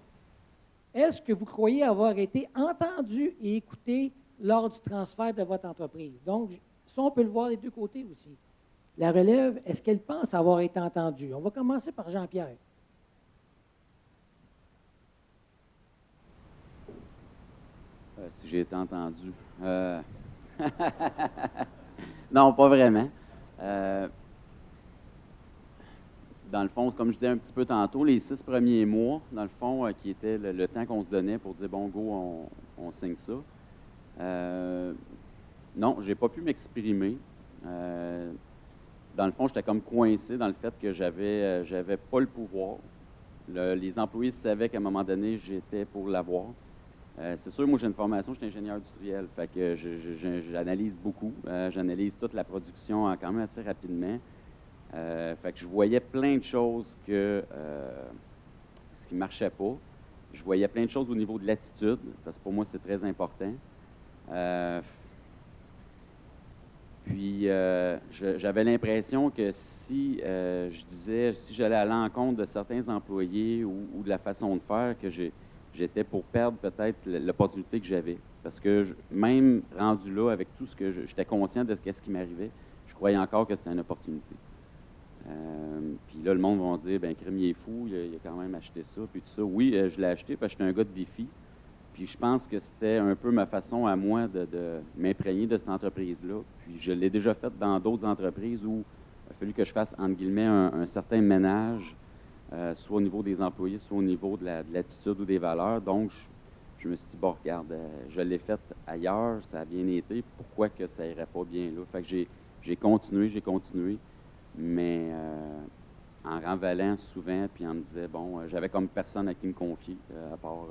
[SPEAKER 2] Est-ce que vous croyez avoir été entendu et écouté lors du transfert de votre entreprise? Donc, ça, on peut le voir des deux côtés aussi. La relève, est-ce qu'elle pense avoir été entendue? On va commencer par Jean-Pierre.
[SPEAKER 5] Si j'ai été entendu. Non, pas vraiment. Dans le fond, comme je disais un petit peu tantôt, les 6 premiers mois, dans le fond, qui était le temps qu'on se donnait pour dire, bon, go, on signe ça. Non, je n'ai pas pu m'exprimer. Dans le fond, j'étais comme coincé dans le fait que j'avais pas le pouvoir. Les employés savaient qu'à un moment donné, j'étais pour l'avoir. C'est sûr, moi, j'ai une formation, je suis ingénieur industriel, fait que j'analyse beaucoup. J'analyse toute la production quand même assez rapidement. Fait que je voyais plein de choses ce qui ne marchait pas. Je voyais plein de choses au niveau de l'attitude, parce que pour moi, c'est très important. Puis, j'avais l'impression que si j'allais à l'encontre de certains employés ou de la façon de faire, que j'étais pour perdre peut-être l'opportunité que j'avais. Parce que même rendu là, avec tout ce que j'étais conscient de ce qui m'arrivait, je croyais encore que c'était une opportunité. Puis là, le monde va dire, ben Crème, il est fou, il a quand même acheté ça, puis tout ça. Oui, je l'ai acheté parce que j'étais un gars de défi. Puis je pense que c'était un peu ma façon à moi de m'imprégner de cette entreprise-là. Puis je l'ai déjà fait dans d'autres entreprises où il a fallu que je fasse, entre guillemets, un certain ménage, soit au niveau des employés, soit au niveau de l'attitude ou des valeurs. Donc, je me suis dit, bon, regarde, je l'ai fait ailleurs, ça a bien été, pourquoi que ça irait pas bien là? Fait que j'ai continué, mais en renvalant souvent, puis on me disait, bon, j'avais comme personne à qui me confier, à part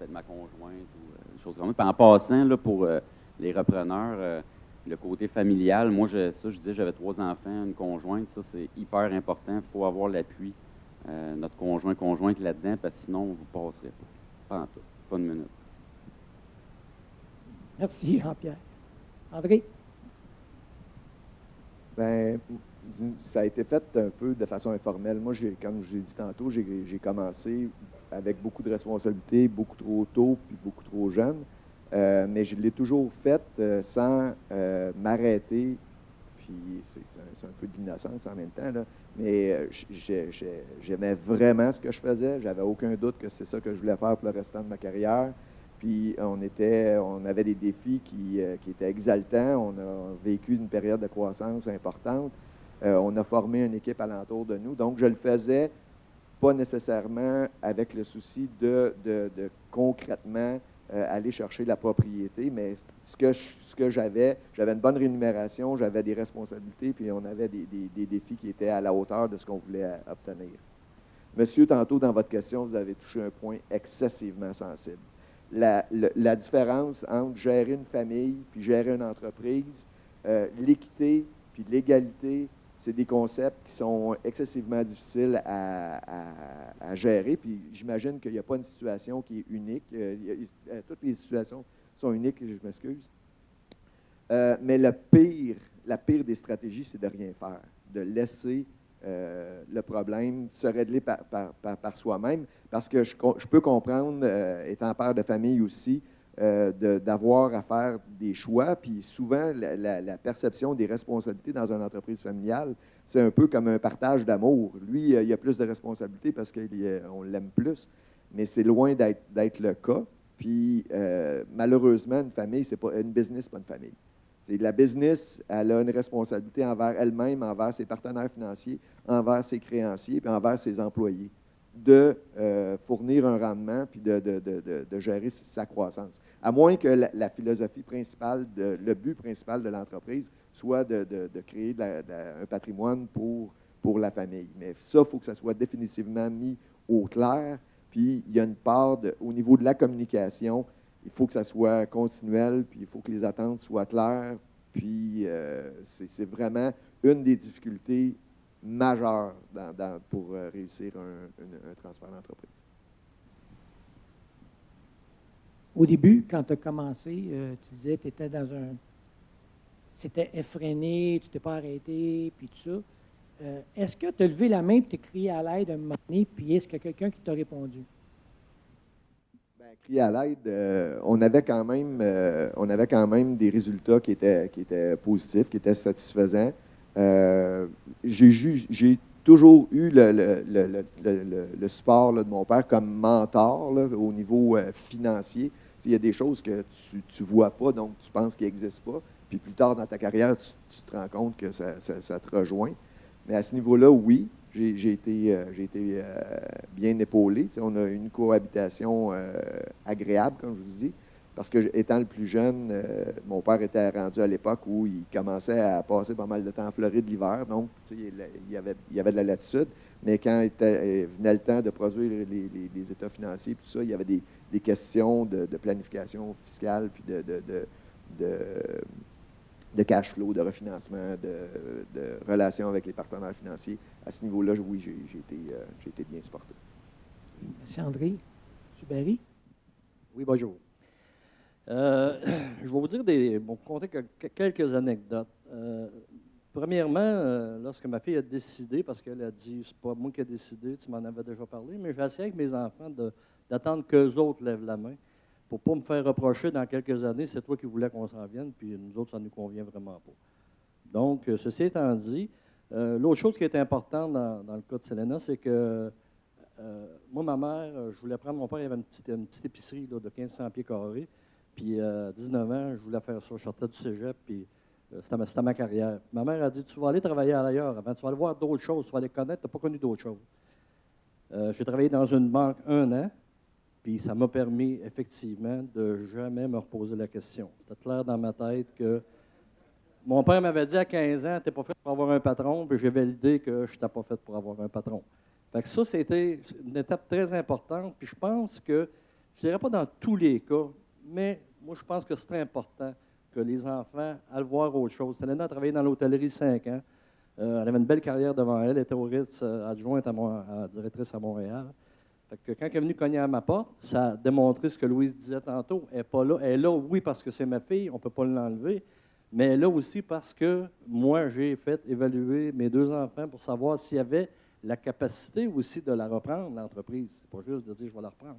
[SPEAKER 5] peut-être ma conjointe ou des choses comme ça. Puis en passant, là, pour les repreneurs, le côté familial, moi, je disais, j'avais 3 enfants, une conjointe, ça, c'est hyper important. Il faut avoir l'appui, notre conjointe là-dedans, parce que sinon, vous ne passerez pas. Pas en tout, pas une minute.
[SPEAKER 2] Merci, Jean-Pierre. André?
[SPEAKER 4] Bien, ça a été fait un peu de façon informelle. Moi, comme je l'ai dit tantôt, j'ai commencé avec beaucoup de responsabilités, beaucoup trop tôt, puis beaucoup trop jeune. Mais je l'ai toujours fait sans m'arrêter. Puis c'est un peu de l'innocence en même temps, là. Mais j'aimais vraiment ce que je faisais. J'avais aucun doute que c'est ça que je voulais faire pour le restant de ma carrière. Puis on avait des défis qui étaient exaltants. On a vécu une période de croissance importante. On a formé une équipe alentour de nous. Donc, je le faisais pas nécessairement avec le souci de concrètement aller chercher la propriété, mais ce que j'avais une bonne rémunération, j'avais des responsabilités, puis on avait des défis qui étaient à la hauteur de ce qu'on voulait obtenir. Monsieur, tantôt, dans votre question, vous avez touché un point excessivement sensible. La différence entre gérer une famille puis gérer une entreprise, l'équité puis l'égalité, c'est des concepts qui sont excessivement difficiles à gérer. Puis j'imagine qu'il n'y a pas une situation qui est unique. Toutes les situations sont uniques, je m'excuse. Mais la pire des stratégies, c'est de rien faire, de laisser le problème se régler par soi-même. Parce que je peux comprendre, étant père de famille aussi, d'avoir à faire des choix. Puis souvent, la perception des responsabilités dans une entreprise familiale, c'est un peu comme un partage d'amour. Lui, il a plus de responsabilités parce qu'on l'aime plus, mais c'est loin d'être le cas. Puis malheureusement, une famille, c'est pas une business, c'est pas une famille. La business, elle a une responsabilité envers elle-même, envers ses partenaires financiers, envers ses créanciers, puis envers ses employés, de fournir un rendement puis de gérer sa croissance. À moins que la philosophie principale, le but principal de l'entreprise soit de créer un patrimoine pour la famille. Mais ça, il faut que ça soit définitivement mis au clair. Puis il y a une part, au niveau de la communication, il faut que ça soit continuel, puis il faut que les attentes soient claires. Puis c'est vraiment une des difficultés majeures pour réussir un transfert d'entreprise.
[SPEAKER 2] Au début, quand tu as commencé, tu disais que tu étais dans un... C'était effréné, tu t'es pas arrêté, puis tout ça. Est-ce que tu as levé la main et tu as crié à l'aide à un moment donné, puis est-ce qu'il y a quelqu'un qui t'a répondu?
[SPEAKER 4] Bien, crier à l'aide, on avait quand même des résultats qui étaient positifs, qui étaient satisfaisants. J'ai toujours eu le support là, de mon père comme mentor là, au niveau financier. Il y a des choses que tu ne vois pas, donc tu penses qu'ils n'existent pas. Puis plus tard dans ta carrière, tu te rends compte que ça te rejoint. Mais à ce niveau-là, oui, j'ai été bien épaulé. On a une cohabitation agréable, comme je vous dis. Parce que, étant le plus jeune, mon père était rendu à l'époque où il commençait à passer pas mal de temps en Floride l'hiver. Donc, il y avait de la latitude. Mais quand venait le temps de produire les états financiers, tout ça, il y avait des questions de planification fiscale, puis de cash flow, de refinancement, de relations avec les partenaires financiers. À ce niveau-là, oui, j'ai été bien supporté.
[SPEAKER 2] Merci André. M. Barry?
[SPEAKER 3] Oui, bonjour. Je vais vous conter quelques anecdotes. Premièrement, lorsque ma fille a décidé, parce qu'elle a dit, c'est pas moi qui ai décidé, tu m'en avais déjà parlé, mais j'ai essayé avec mes enfants d'attendre qu'eux autres lèvent la main pour ne pas me faire reprocher dans quelques années, c'est toi qui voulais qu'on s'en vienne, puis nous autres, ça ne nous convient vraiment pas. Donc, ceci étant dit, l'autre chose qui est importante dans le cas de Selena, c'est que moi, ma mère, je voulais prendre, mon père, il avait une petite épicerie là, de 1500 pieds carrés, puis à 19 ans, je voulais faire ça. Je sortais du cégep, puis c'était ma carrière. Ma mère a dit, tu vas aller travailler ailleurs avant, tu vas aller voir d'autres choses, tu vas les connaître, tu n'as pas connu d'autres choses. J'ai travaillé dans une banque 1 an, puis ça m'a permis effectivement de jamais me reposer la question. C'était clair dans ma tête que mon père m'avait dit à 15 ans, tu n'es pas fait pour avoir un patron, puis j'ai validé que je n'étais pas fait pour avoir un patron. Fait que ça, c'était une étape très importante, puis je pense que Je ne dirais pas dans tous les cas, mais moi, je pense que c'est très important que les enfants aillent voir autre chose. Selena a travaillé dans l'hôtellerie 5 ans. Elle avait une belle carrière devant elle. Elle était au Ritz, adjointe à directrice à Montréal. Fait que quand elle est venue cogner à ma porte, ça a démontré ce que Louise disait tantôt. Elle n'est pas là. Elle est là, oui, parce que c'est ma fille, on ne peut pas l'enlever, mais elle est là aussi parce que moi, j'ai fait évaluer mes 2 enfants pour savoir s'il y avait la capacité aussi de la reprendre, l'entreprise. C'est pas juste de dire je vais la reprendre.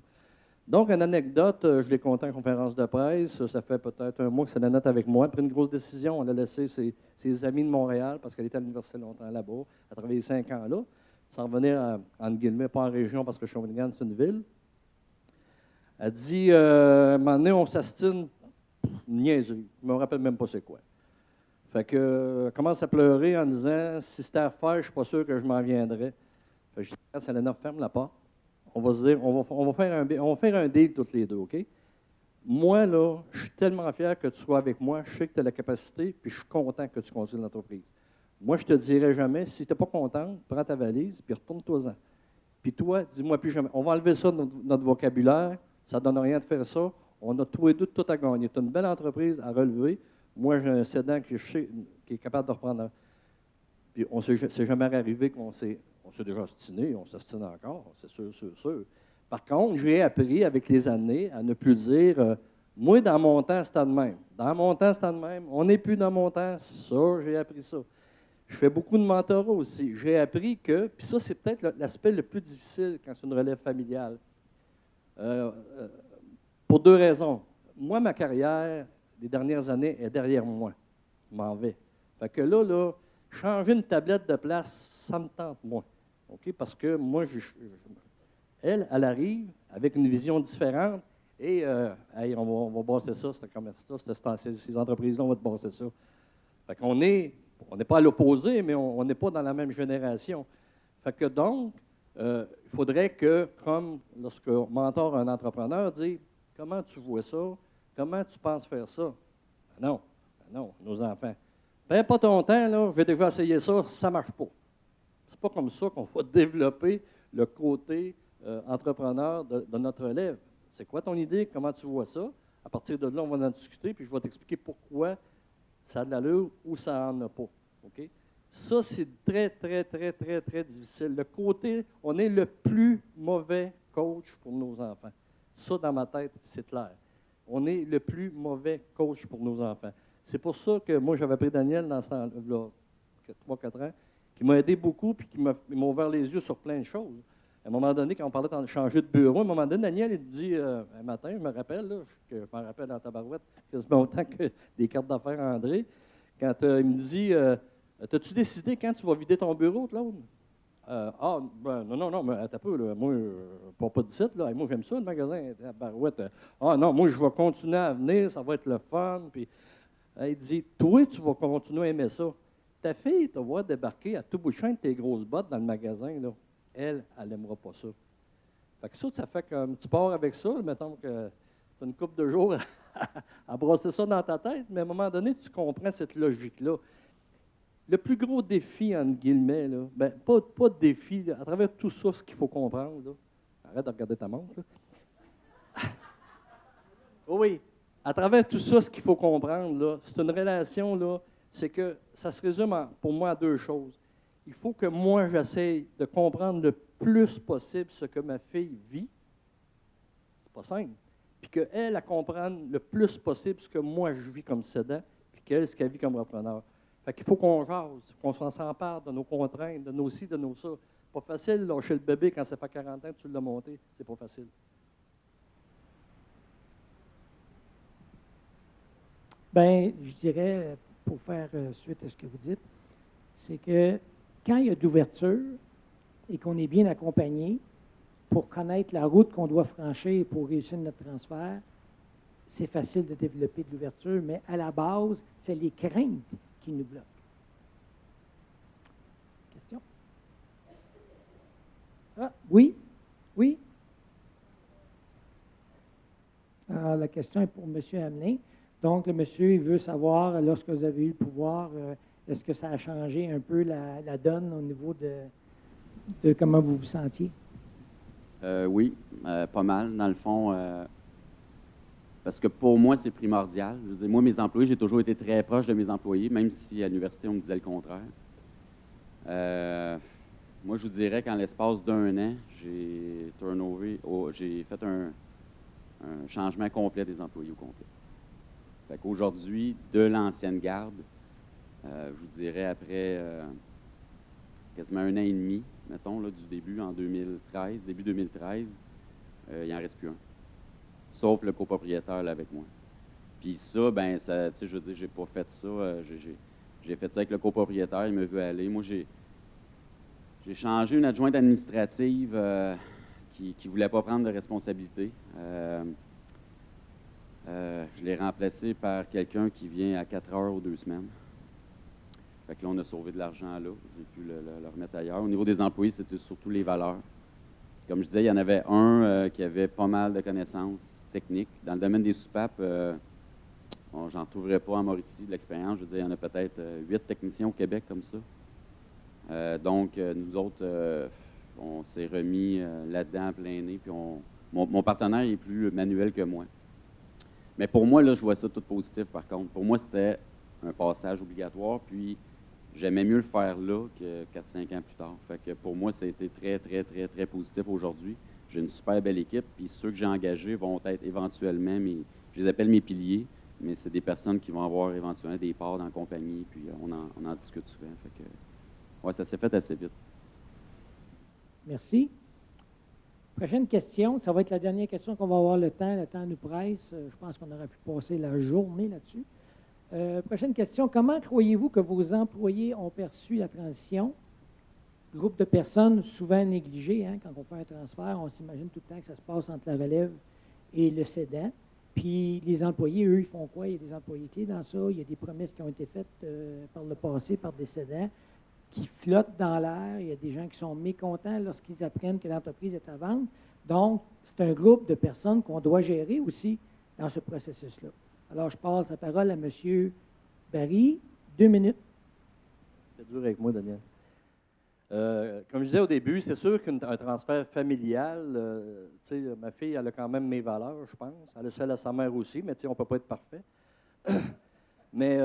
[SPEAKER 3] Donc, une anecdote, je l'ai conté en conférence de presse, ça fait peut-être un mois que Selena est avec moi. Elle a pris une grosse décision, elle a laissé ses amis de Montréal, parce qu'elle était à l'université longtemps là-bas, elle a travaillé 5 ans là, sans revenir, entre guillemets, pas en région, parce que Shawinigan, c'est une ville. Elle dit, à un moment donné, on s'astine, une niaiserie, je ne me rappelle même pas c'est quoi. Fait que, elle commence à pleurer en disant, si c'était à faire, je ne suis pas sûr que je m'en viendrais. Fait que je dis, Selena, ferme la porte. On va se dire, on va faire un deal toutes les deux, OK? Moi, là, je suis tellement fier que tu sois avec moi. Je sais que tu as la capacité, puis je suis content que tu continues l'entreprise. Moi, je ne te dirai jamais, si tu n'es pas content, prends ta valise, puis retourne-toi-en. Puis toi, dis-moi plus jamais. On va enlever ça de notre vocabulaire. Ça ne donne rien de faire ça. On a tous les deux tout à gagner. Tu as une belle entreprise à relever. Moi, j'ai un cédant qui est capable de reprendre. Puis c'est jamais arrivé qu'on s'est déjà ostiné, on s'ostine encore, c'est sûr, sûr, sûr. Par contre, j'ai appris avec les années à ne plus dire moi, dans mon temps, c'était de même. Dans mon temps, c'était de même. On n'est plus dans mon temps. Ça, j'ai appris ça. Je fais beaucoup de mentorat aussi. J'ai appris que, puis ça, c'est peut-être l'aspect le plus difficile quand c'est une relève familiale. Pour 2 raisons. Moi, ma carrière, les dernières années, est derrière moi. Je m'en vais. Fait que là, changer une tablette de place, ça me tente moins. OK? Parce que moi, elle arrive avec une vision différente et hey, on va bosser ça, ce commerce-là, ces entreprises-là, on va te bosser ça. Fait qu'on n'est pas à l'opposé, mais on n'est pas dans la même génération. Fait que donc, il faudrait que, comme lorsque on mentor un entrepreneur, dire comment tu vois ça, comment tu penses faire ça? Non, nos enfants. Perds pas ton temps, là, je vais déjà essayer ça, ça ne marche pas. C'est pas comme ça qu'on va développer le côté entrepreneur de notre élève. C'est quoi ton idée? Comment tu vois ça? À partir de là, on va en discuter, puis je vais t'expliquer pourquoi ça a de l'allure ou ça n'en a pas. OK? Ça, c'est très, très, très, très, très difficile. Le côté, on est le plus mauvais coach pour nos enfants. Ça, dans ma tête, c'est clair. On est le plus mauvais coach pour nos enfants. C'est pour ça que moi, j'avais pris Daniel dans ce temps-là, 3-4 ans, qui m'a aidé beaucoup puis qui m'a ouvert les yeux sur plein de choses. À un moment donné, quand on parlait de changer de bureau, à un moment donné, Daniel, il me dit, un matin, je me rappelle, là, je m'en rappelle dans ta barouette, quasiment autant que des cartes d'affaires à André, quand il me dit, as-tu décidé quand tu vas vider ton bureau, Claude? Non, mais attends un peu, là, moi, pas de site, là, moi, j'aime ça, le magasin, la barouette. Non, moi, je vais continuer à venir, ça va être le fun, puis il dit, toi, tu vas continuer à aimer ça. Ta fille te voit débarquer à tout bout de champ de tes grosses bottes dans le magasin, là. Elle n'aimera pas ça. Fait que ça fait comme tu pars avec ça, mettons que tu as une couple de jours à brosser ça dans ta tête, mais à un moment donné, tu comprends cette logique-là. Le plus gros défi, entre guillemets, là, ben, pas de défi, là, à travers tout ça, ce qu'il faut comprendre, là, arrête de regarder ta montre, là. Oui, à travers tout ça, ce qu'il faut comprendre, là, c'est une relation, là, c'est que ça se résume pour moi à 2 choses. Il faut que moi, j'essaie de comprendre le plus possible ce que ma fille vit. C'est pas simple. Puis qu'elle, elle comprenne le plus possible ce que moi, je vis comme cédant, puis qu'elle, ce qu'elle vit comme repreneur. Fait qu'il faut qu'on jase, qu'on s'empare de nos contraintes, de nos ci, de nos ça. C'est pas facile, lâcher le bébé quand ça fait 40 ans que tu l'as monté. C'est pas facile.
[SPEAKER 2] Bien, je dirais, pour faire suite à ce que vous dites, c'est que quand il y a de l'ouverture et qu'on est bien accompagné pour connaître la route qu'on doit franchir pour réussir notre transfert, c'est facile de développer de l'ouverture, mais à la base, c'est les craintes qui nous bloquent. Question? Oui? Oui? Alors, la question est pour M. Hamelin. Donc, le monsieur, il veut savoir, lorsque vous avez eu le pouvoir, est-ce que ça a changé un peu la donne au niveau de comment vous vous sentiez?
[SPEAKER 5] Oui, pas mal, dans le fond. Parce que pour moi, c'est primordial. Je veux dire, moi, mes employés, j'ai toujours été très proche de mes employés, même si à l'université, on me disait le contraire. Moi, je vous dirais qu'en l'espace d'un an, j'ai j'ai fait un changement complet des employés au complet. Fait qu'aujourd'hui, de l'ancienne garde, je vous dirais après quasiment un an et demi, mettons, là, du début en 2013, début 2013, il n'en reste plus un. Sauf le copropriétaire là, avec moi. Puis ça, ben, ça, tu sais, je veux dire, j'ai pas fait ça. J'ai fait ça avec le copropriétaire, il me veut aller. Moi, j'ai changé une adjointe administrative qui ne voulait pas prendre de responsabilité. Je l'ai remplacé par quelqu'un qui vient à 4 heures ou 2 semaines. Fait que là, on a sauvé de l'argent là. J'ai pu le remettre ailleurs. Au niveau des employés, c'était surtout les valeurs. Comme je disais, il y en avait un qui avait pas mal de connaissances techniques. Dans le domaine des soupapes, j'en trouverais pas en Mauricie de l'expérience. Je veux dire, il y en a peut-être 8 techniciens au Québec comme ça. Donc, nous autres, on s'est remis là-dedans à plein nez. Puis mon partenaire est plus manuel que moi. Mais pour moi, là, je vois ça tout positif, par contre. Pour moi, c'était un passage obligatoire. Puis, j'aimais mieux le faire là que 4-5 ans plus tard. Fait que pour moi, ça a été très, très, très, très positif aujourd'hui. J'ai une super belle équipe. Puis, ceux que j'ai engagés vont être éventuellement je les appelle mes piliers, mais c'est des personnes qui vont avoir éventuellement des parts dans la compagnie. Puis, on en discute souvent. Fait que, ouais, ça s'est fait assez vite.
[SPEAKER 2] Merci. Prochaine question, ça va être la dernière question qu'on va avoir le temps nous presse. Je pense qu'on aurait pu passer la journée là-dessus. Prochaine question, comment croyez-vous que vos employés ont perçu la transition? Groupe de personnes souvent négligées, hein, quand on fait un transfert, on s'imagine tout le temps que ça se passe entre la relève et le cédant. Puis les employés, eux, ils font quoi? Il y a des employés clés dans ça, il y a des promesses qui ont été faites par le passé, par des cédants, qui flottent dans l'air. Il y a des gens qui sont mécontents lorsqu'ils apprennent que l'entreprise est à vendre. Donc, c'est un groupe de personnes qu'on doit gérer aussi dans ce processus-là. Alors, je passe la parole à M. Barry. 2 minutes.
[SPEAKER 3] C'est dur avec moi, Daniel. Comme je disais au début, c'est sûr qu'un transfert familial, ma fille, elle a quand même mes valeurs, je pense. Elle a celle à sa mère aussi, mais on ne peut pas être parfait. Mais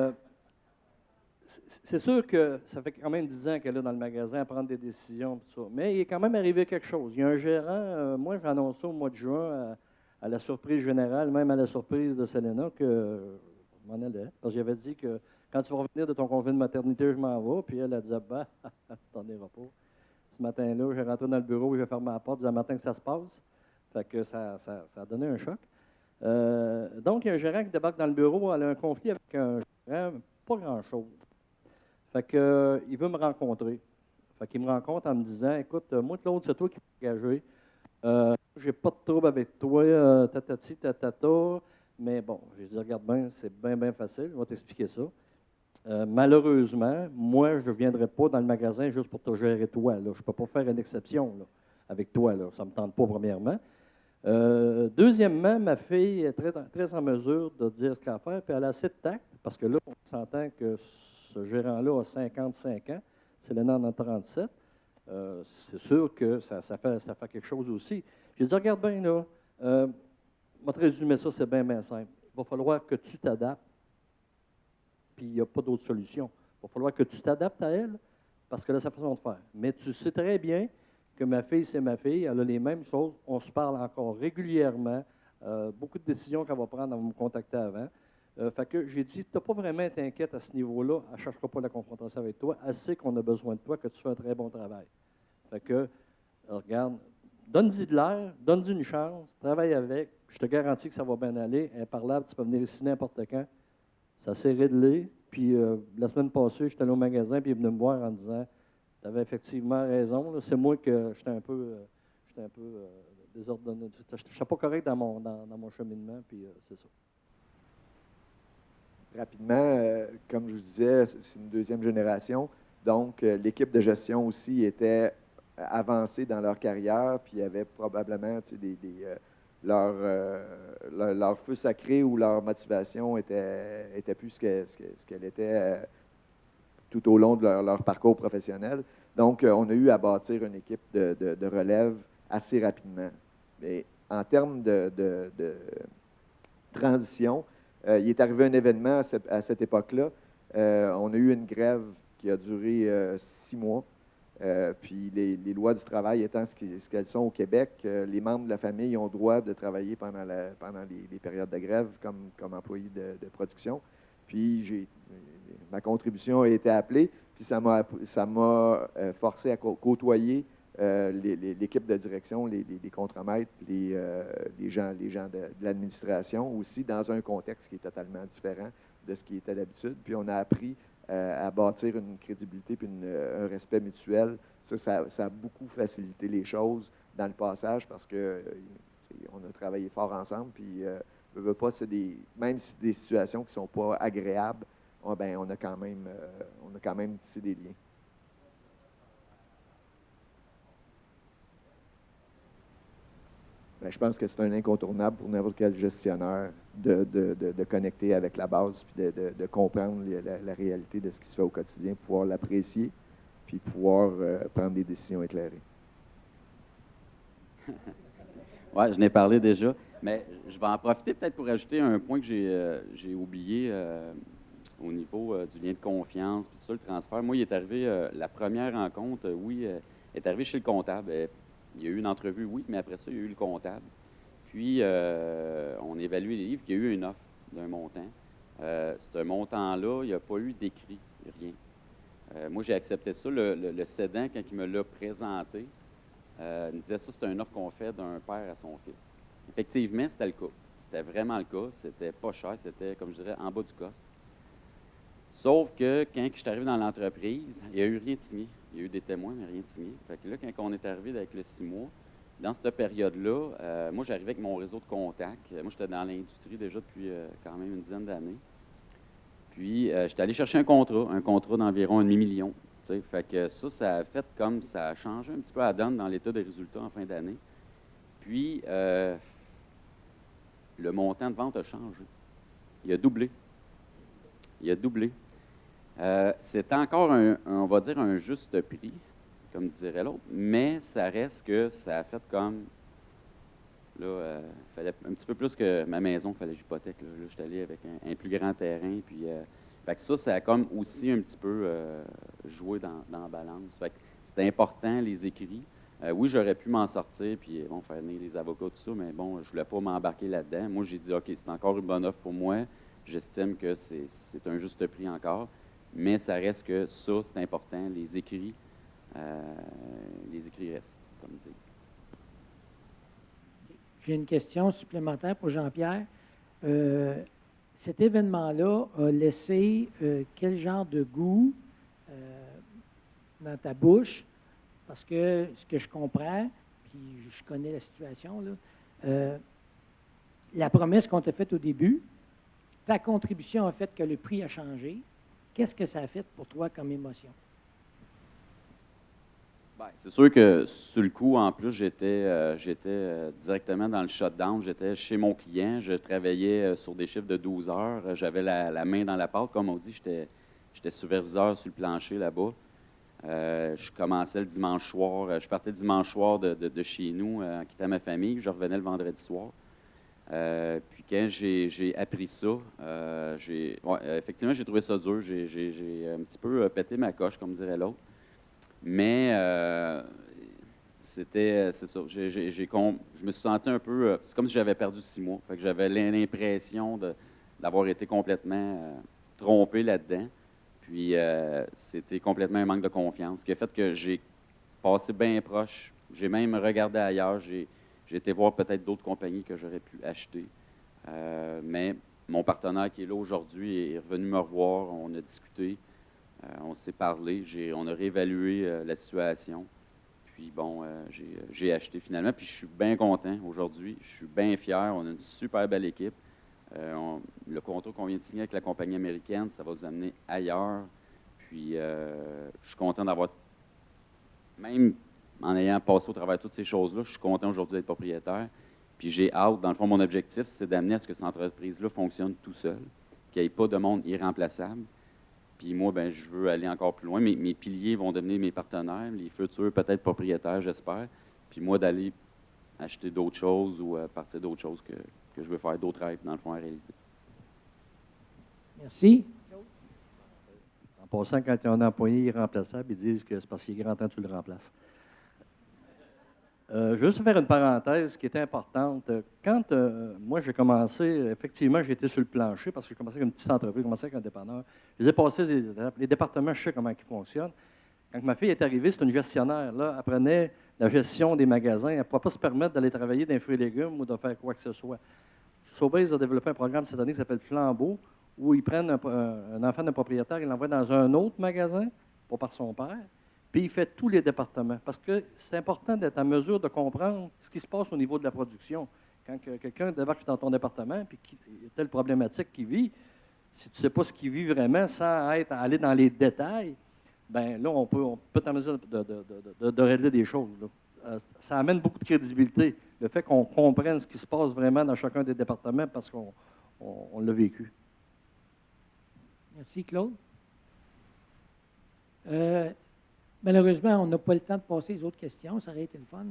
[SPEAKER 3] c'est sûr que ça fait quand même 10 ans qu'elle est dans le magasin à prendre des décisions. Tout ça. Mais il est quand même arrivé quelque chose. Il y a un gérant, moi j'ai annoncé au mois de juin à la surprise générale, même à la surprise de Selena, que je m'en allais. Parce que j'avais dit que quand tu vas revenir de ton congé de maternité, je m'en vais. Puis elle a dit, bah, t'en iras pas. Ce matin-là, j'ai rentré dans le bureau, j'ai fermé la porte, j'ai dit, matin que ça se passe. Fait que ça a donné un choc. Donc, il y a un gérant qui débarque dans le bureau, elle a un conflit avec un gérant, pas grand-chose. Fait que, il veut me rencontrer. Fait qu'il me rencontre en me disant, écoute, moi, Claude, c'est toi qui m'as engagé. J'ai pas de trouble avec toi, tatati, tatata. Mais bon, j'ai dit, regarde bien, c'est bien, bien facile, je vais t'expliquer ça. Malheureusement, moi, je ne viendrai pas dans le magasin juste pour te gérer toi. Là. Je ne peux pas faire une exception là, avec toi. Là. Ça ne me tente pas, premièrement. Deuxièmement, ma fille est très, très en mesure de dire ce qu'elle a à faire, puis elle a assez de tact, parce que là, on s'entend que ce gérant-là a 55 ans, Selena en a 37. C'est sûr que ça fait quelque chose aussi. J'ai dit, regarde bien, là, je vais te résumer ça, c'est bien, bien simple. Il va falloir que tu t'adaptes, puis il n'y a pas d'autre solution. Il va falloir que tu t'adaptes à elle, parce que là, c'est sa façon de faire. Mais tu sais très bien que ma fille, c'est ma fille, elle a les mêmes choses, on se parle encore régulièrement, beaucoup de décisions qu'elle va prendre, elle va me contacter avant. Fait que j'ai dit, tu n'as pas vraiment à t'inquiète à ce niveau-là, elle ne cherchera pas la confrontation avec toi, elle sait qu'on a besoin de toi, que tu fais un très bon travail. Fait que, regarde, donne-y de l'air, donne-y une chance, travaille avec, je te garantis que ça va bien aller, elle est parlable, tu peux venir ici n'importe quand. Ça s'est réglé, puis la semaine passée, j'étais allé au magasin, puis il est venu me voir en disant, tu avais effectivement raison, c'est moi que j'étais un peu désordonné, je n'étais pas correct dans mon cheminement, puis c'est ça.
[SPEAKER 4] Rapidement, comme je vous disais, c'est une deuxième génération. Donc, l'équipe de gestion aussi était avancée dans leur carrière, puis il y avait probablement leur feu sacré ou leur motivation était plus ce qu'elle était tout au long de leur parcours professionnel. Donc, on a eu à bâtir une équipe de relève assez rapidement. Mais en termes de transition, il est arrivé un événement à cette époque-là. On a eu une grève qui a duré 6 mois. Puis les lois du travail étant ce qu'elles sont au Québec, les membres de la famille ont droit de travailler pendant les périodes de grève comme employés de production. Puis ma contribution a été appelée, puis ça m'a forcé à côtoyer l'équipe de direction, les contremaîtres, les gens de l'administration aussi, dans un contexte qui est totalement différent de ce qui était d'habitude. Puis on a appris à bâtir une crédibilité puis un respect mutuel. Ça a beaucoup facilité les choses dans le passage parce que on a travaillé fort ensemble. Puis, veut pas, même si des situations qui ne sont pas agréables, on a quand même tissé des liens. Je pense que c'est un incontournable pour n'importe quel gestionnaire de connecter avec la base puis de comprendre la réalité de ce qui se fait au quotidien, pouvoir l'apprécier puis pouvoir prendre des décisions éclairées.
[SPEAKER 5] Oui, je n'ai parlé déjà, mais je vais en profiter peut-être pour ajouter un point que j'ai oublié au niveau du lien de confiance puis tout ça, le transfert. Moi, il est arrivé, la première rencontre, est arrivé chez le comptable. Il y a eu une entrevue, oui, mais après ça, il y a eu le comptable. Puis, on a évalué les livres, il y a eu une offre d'un montant. Ce montant-là, il n'y a pas eu d'écrit, rien. Moi, j'ai accepté ça. Le cédant, quand il me l'a présenté, il me disait ça, c'est une offre qu'on fait d'un père à son fils. Effectivement, c'était le cas. C'était vraiment le cas. C'était pas cher. C'était, comme je dirais, en bas du cost. Sauf que quand je suis arrivé dans l'entreprise, il n'y a eu rien de signé. Il y a eu des témoins, mais rien de signé. Fait que là, quand on est arrivé avec le 6 mois, dans cette période-là, moi, j'arrivais avec mon réseau de contacts. Moi, j'étais dans l'industrie déjà depuis quand même une dizaine d'années. Puis, j'étais allé chercher un contrat d'environ 1,5 million. Fait que ça a fait comme ça a changé un petit peu la donne dans l'état des résultats en fin d'année. Puis, le montant de vente a changé. Il a doublé. C'est encore, on va dire, un juste prix, comme dirait l'autre, mais ça reste que ça a fait comme, là, il fallait un petit peu plus que ma maison, il fallait que j'hypothèque. Là, je suis allé avec un plus grand terrain, puis fait que ça a comme aussi un petit peu joué dans la balance. Fait que c'était important, les écrits. Oui, j'aurais pu m'en sortir, puis bon, faire venir les avocats, tout ça, mais bon, je ne voulais pas m'embarquer là-dedans. Moi, j'ai dit, OK, c'est encore une bonne offre pour moi. J'estime que c'est un juste prix encore. Mais ça reste que ça, c'est important. Les écrits restent, comme dit.
[SPEAKER 2] J'ai une question supplémentaire pour Jean-Pierre. Cet événement-là a laissé quel genre de goût dans ta bouche? Parce que ce que je comprends, puis je connais la situation, là, la promesse qu'on t'a faite au début, ta contribution a fait que le prix a changé. Qu'est-ce que ça a fait pour toi comme émotion?
[SPEAKER 5] Bien, c'est sûr que sur le coup, en plus, j'étais directement dans le shutdown. J'étais chez mon client. Je travaillais sur des chiffres de 12 heures. J'avais la main dans la pâte, comme on dit. J'étais superviseur sur le plancher là-bas. Je commençais le dimanche soir. Je partais le dimanche soir de chez nous en quittant ma famille. Je revenais le vendredi soir. Puis quand j'ai appris ça, effectivement, j'ai trouvé ça dur. J'ai un petit peu pété ma coche, comme dirait l'autre. Mais c'est ça. Je me suis senti un peu... c'est comme si j'avais perdu 6 mois. Fait que j'avais l'impression d'avoir été complètement trompé là-dedans. Puis c'était complètement un manque de confiance, ce qui a fait que j'ai passé bien proche. J'ai même regardé ailleurs. J'ai été voir peut-être d'autres compagnies que j'aurais pu acheter. Mais mon partenaire qui est là aujourd'hui est revenu me revoir. On a discuté. On s'est parlé. On a réévalué la situation. Puis bon, j'ai acheté finalement. Puis je suis bien content aujourd'hui. Je suis bien fier. On a une super belle équipe. Le contrat qu'on vient de signer avec la compagnie américaine, ça va nous amener ailleurs. Puis je suis content d'avoir, même en ayant passé au travers de toutes ces choses-là, je suis content aujourd'hui d'être propriétaire. Puis j'ai hâte, dans le fond, mon objectif, c'est d'amener à ce que cette entreprise-là fonctionne tout seul, qu'il n'y ait pas de monde irremplaçable. Puis moi, ben, je veux aller encore plus loin. Mes piliers vont devenir mes partenaires, les futurs peut-être propriétaires, j'espère. puis moi d'aller acheter d'autres choses ou partir d'autres choses que je veux faire, d'autres rêves, dans le fond, à réaliser.
[SPEAKER 2] Merci.
[SPEAKER 3] En passant, quand il y a un employé irremplaçable, ils disent que c'est parce qu'il est grand temps que tu le remplaces. Juste faire une parenthèse qui est importante. Quand moi j'ai commencé, effectivement, j'étais sur le plancher parce que j'ai commencé avec une petite entreprise, j'ai commencé avec un dépanneur. Je les ai passés des étapes. Les départements, je sais comment ils fonctionnent. Quand ma fille est arrivée, c'est une gestionnaire. Là, elle prenait la gestion des magasins. Elle ne pouvait pas se permettre d'aller travailler dans les fruits et légumes ou de faire quoi que ce soit. Sobeys a développé un programme cette année qui s'appelle Flambeau, où ils prennent un enfant d'un propriétaire, ils l'envoient dans un autre magasin, pas par son père, puis il fait tous les départements. Parce que c'est important d'être en mesure de comprendre ce qui se passe au niveau de la production. Quand quelqu'un débarque dans ton département, puis qu'il y a telle problématique qu'il vit, si tu ne sais pas ce qu'il vit vraiment sans aller dans les détails, bien là, on peut être en mesure de régler des choses. Là. Ça amène beaucoup de crédibilité, le fait qu'on comprenne ce qui se passe vraiment dans chacun des départements parce qu'on l'a vécu.
[SPEAKER 2] Merci, Claude. Malheureusement, on n'a pas le temps de passer les autres questions. Ça aurait été le fun.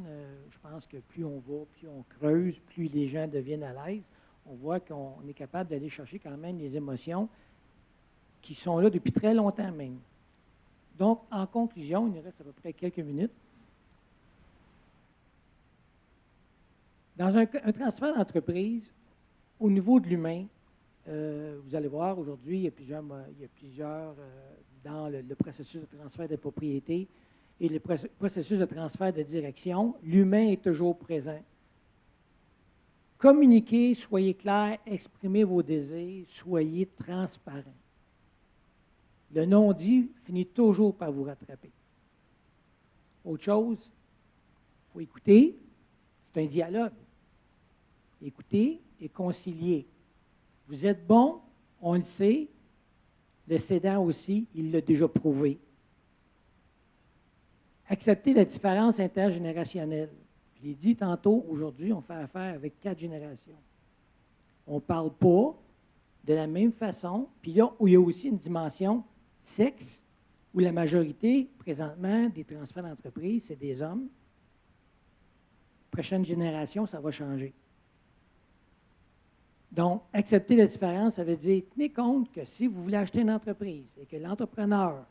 [SPEAKER 2] Je pense que plus on va, plus on creuse, plus les gens deviennent à l'aise. On voit qu'on est capable d'aller chercher quand même les émotions qui sont là depuis très longtemps même. Donc, en conclusion, il nous reste à peu près quelques minutes. Dans un transfert d'entreprise, au niveau de l'humain, vous allez voir, aujourd'hui, il y a plusieurs dans le processus de transfert de propriété et le processus de transfert de direction, l'humain est toujours présent. Communiquez, soyez clairs, exprimez vos désirs, soyez transparents. Le non-dit finit toujours par vous rattraper. Autre chose, il faut écouter, c'est un dialogue. Écouter et concilier. Vous êtes bon, on le sait. Le cédant aussi, il l'a déjà prouvé. Accepter la différence intergénérationnelle. Je l'ai dit tantôt, aujourd'hui, on fait affaire avec 4 générations. On ne parle pas de la même façon. Puis là, où il y a aussi une dimension sexe, où la majorité, présentement, des transferts d'entreprise, c'est des hommes. Prochaine génération, ça va changer. Donc, accepter la différence, ça veut dire, tenez compte que si vous voulez acheter une entreprise et que l'entrepreneur,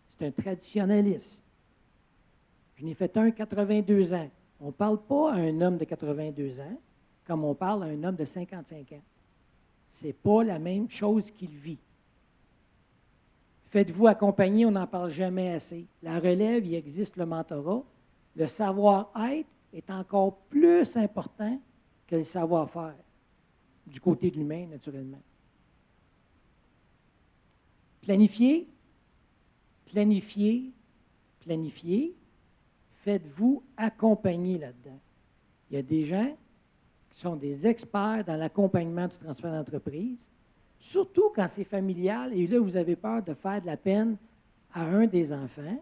[SPEAKER 2] c'est un traditionnaliste, je n'ai fait un 82 ans. On ne parle pas à un homme de 82 ans comme on parle à un homme de 55 ans. Ce n'est pas la même chose qu'il vit. Faites-vous accompagner, on n'en parle jamais assez. La relève, il existe le mentorat. Le savoir-être est encore plus important que le savoir-faire, du côté de l'humain, naturellement. Planifiez, planifiez, planifiez. Faites-vous accompagner là-dedans. Il y a des gens qui sont des experts dans l'accompagnement du transfert d'entreprise, surtout quand c'est familial et là, vous avez peur de faire de la peine à un des enfants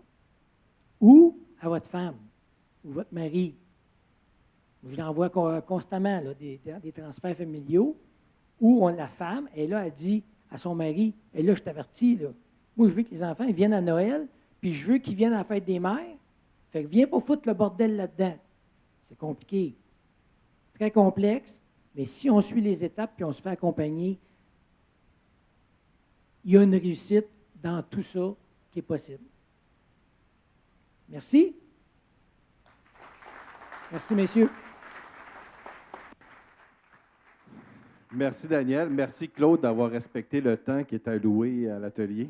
[SPEAKER 2] ou à votre femme ou votre mari. Je l'envoie constamment, là, des transferts familiaux où la femme, elle dit à son mari, et là, je t'avertis, là, moi, je veux que les enfants ils viennent à Noël, puis je veux qu'ils viennent à la fête des mères. Fait que viens pas foutre le bordel là-dedans. C'est compliqué. Très complexe, mais si on suit les étapes puis on se fait accompagner, il y a une réussite dans tout ça qui est possible. Merci. Merci, messieurs.
[SPEAKER 1] Merci, Daniel. Merci, Claude, d'avoir respecté le temps qui est alloué à l'atelier.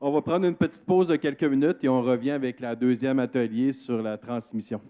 [SPEAKER 1] On va prendre une petite pause de quelques minutes et on revient avec la deuxième atelier sur la transmission.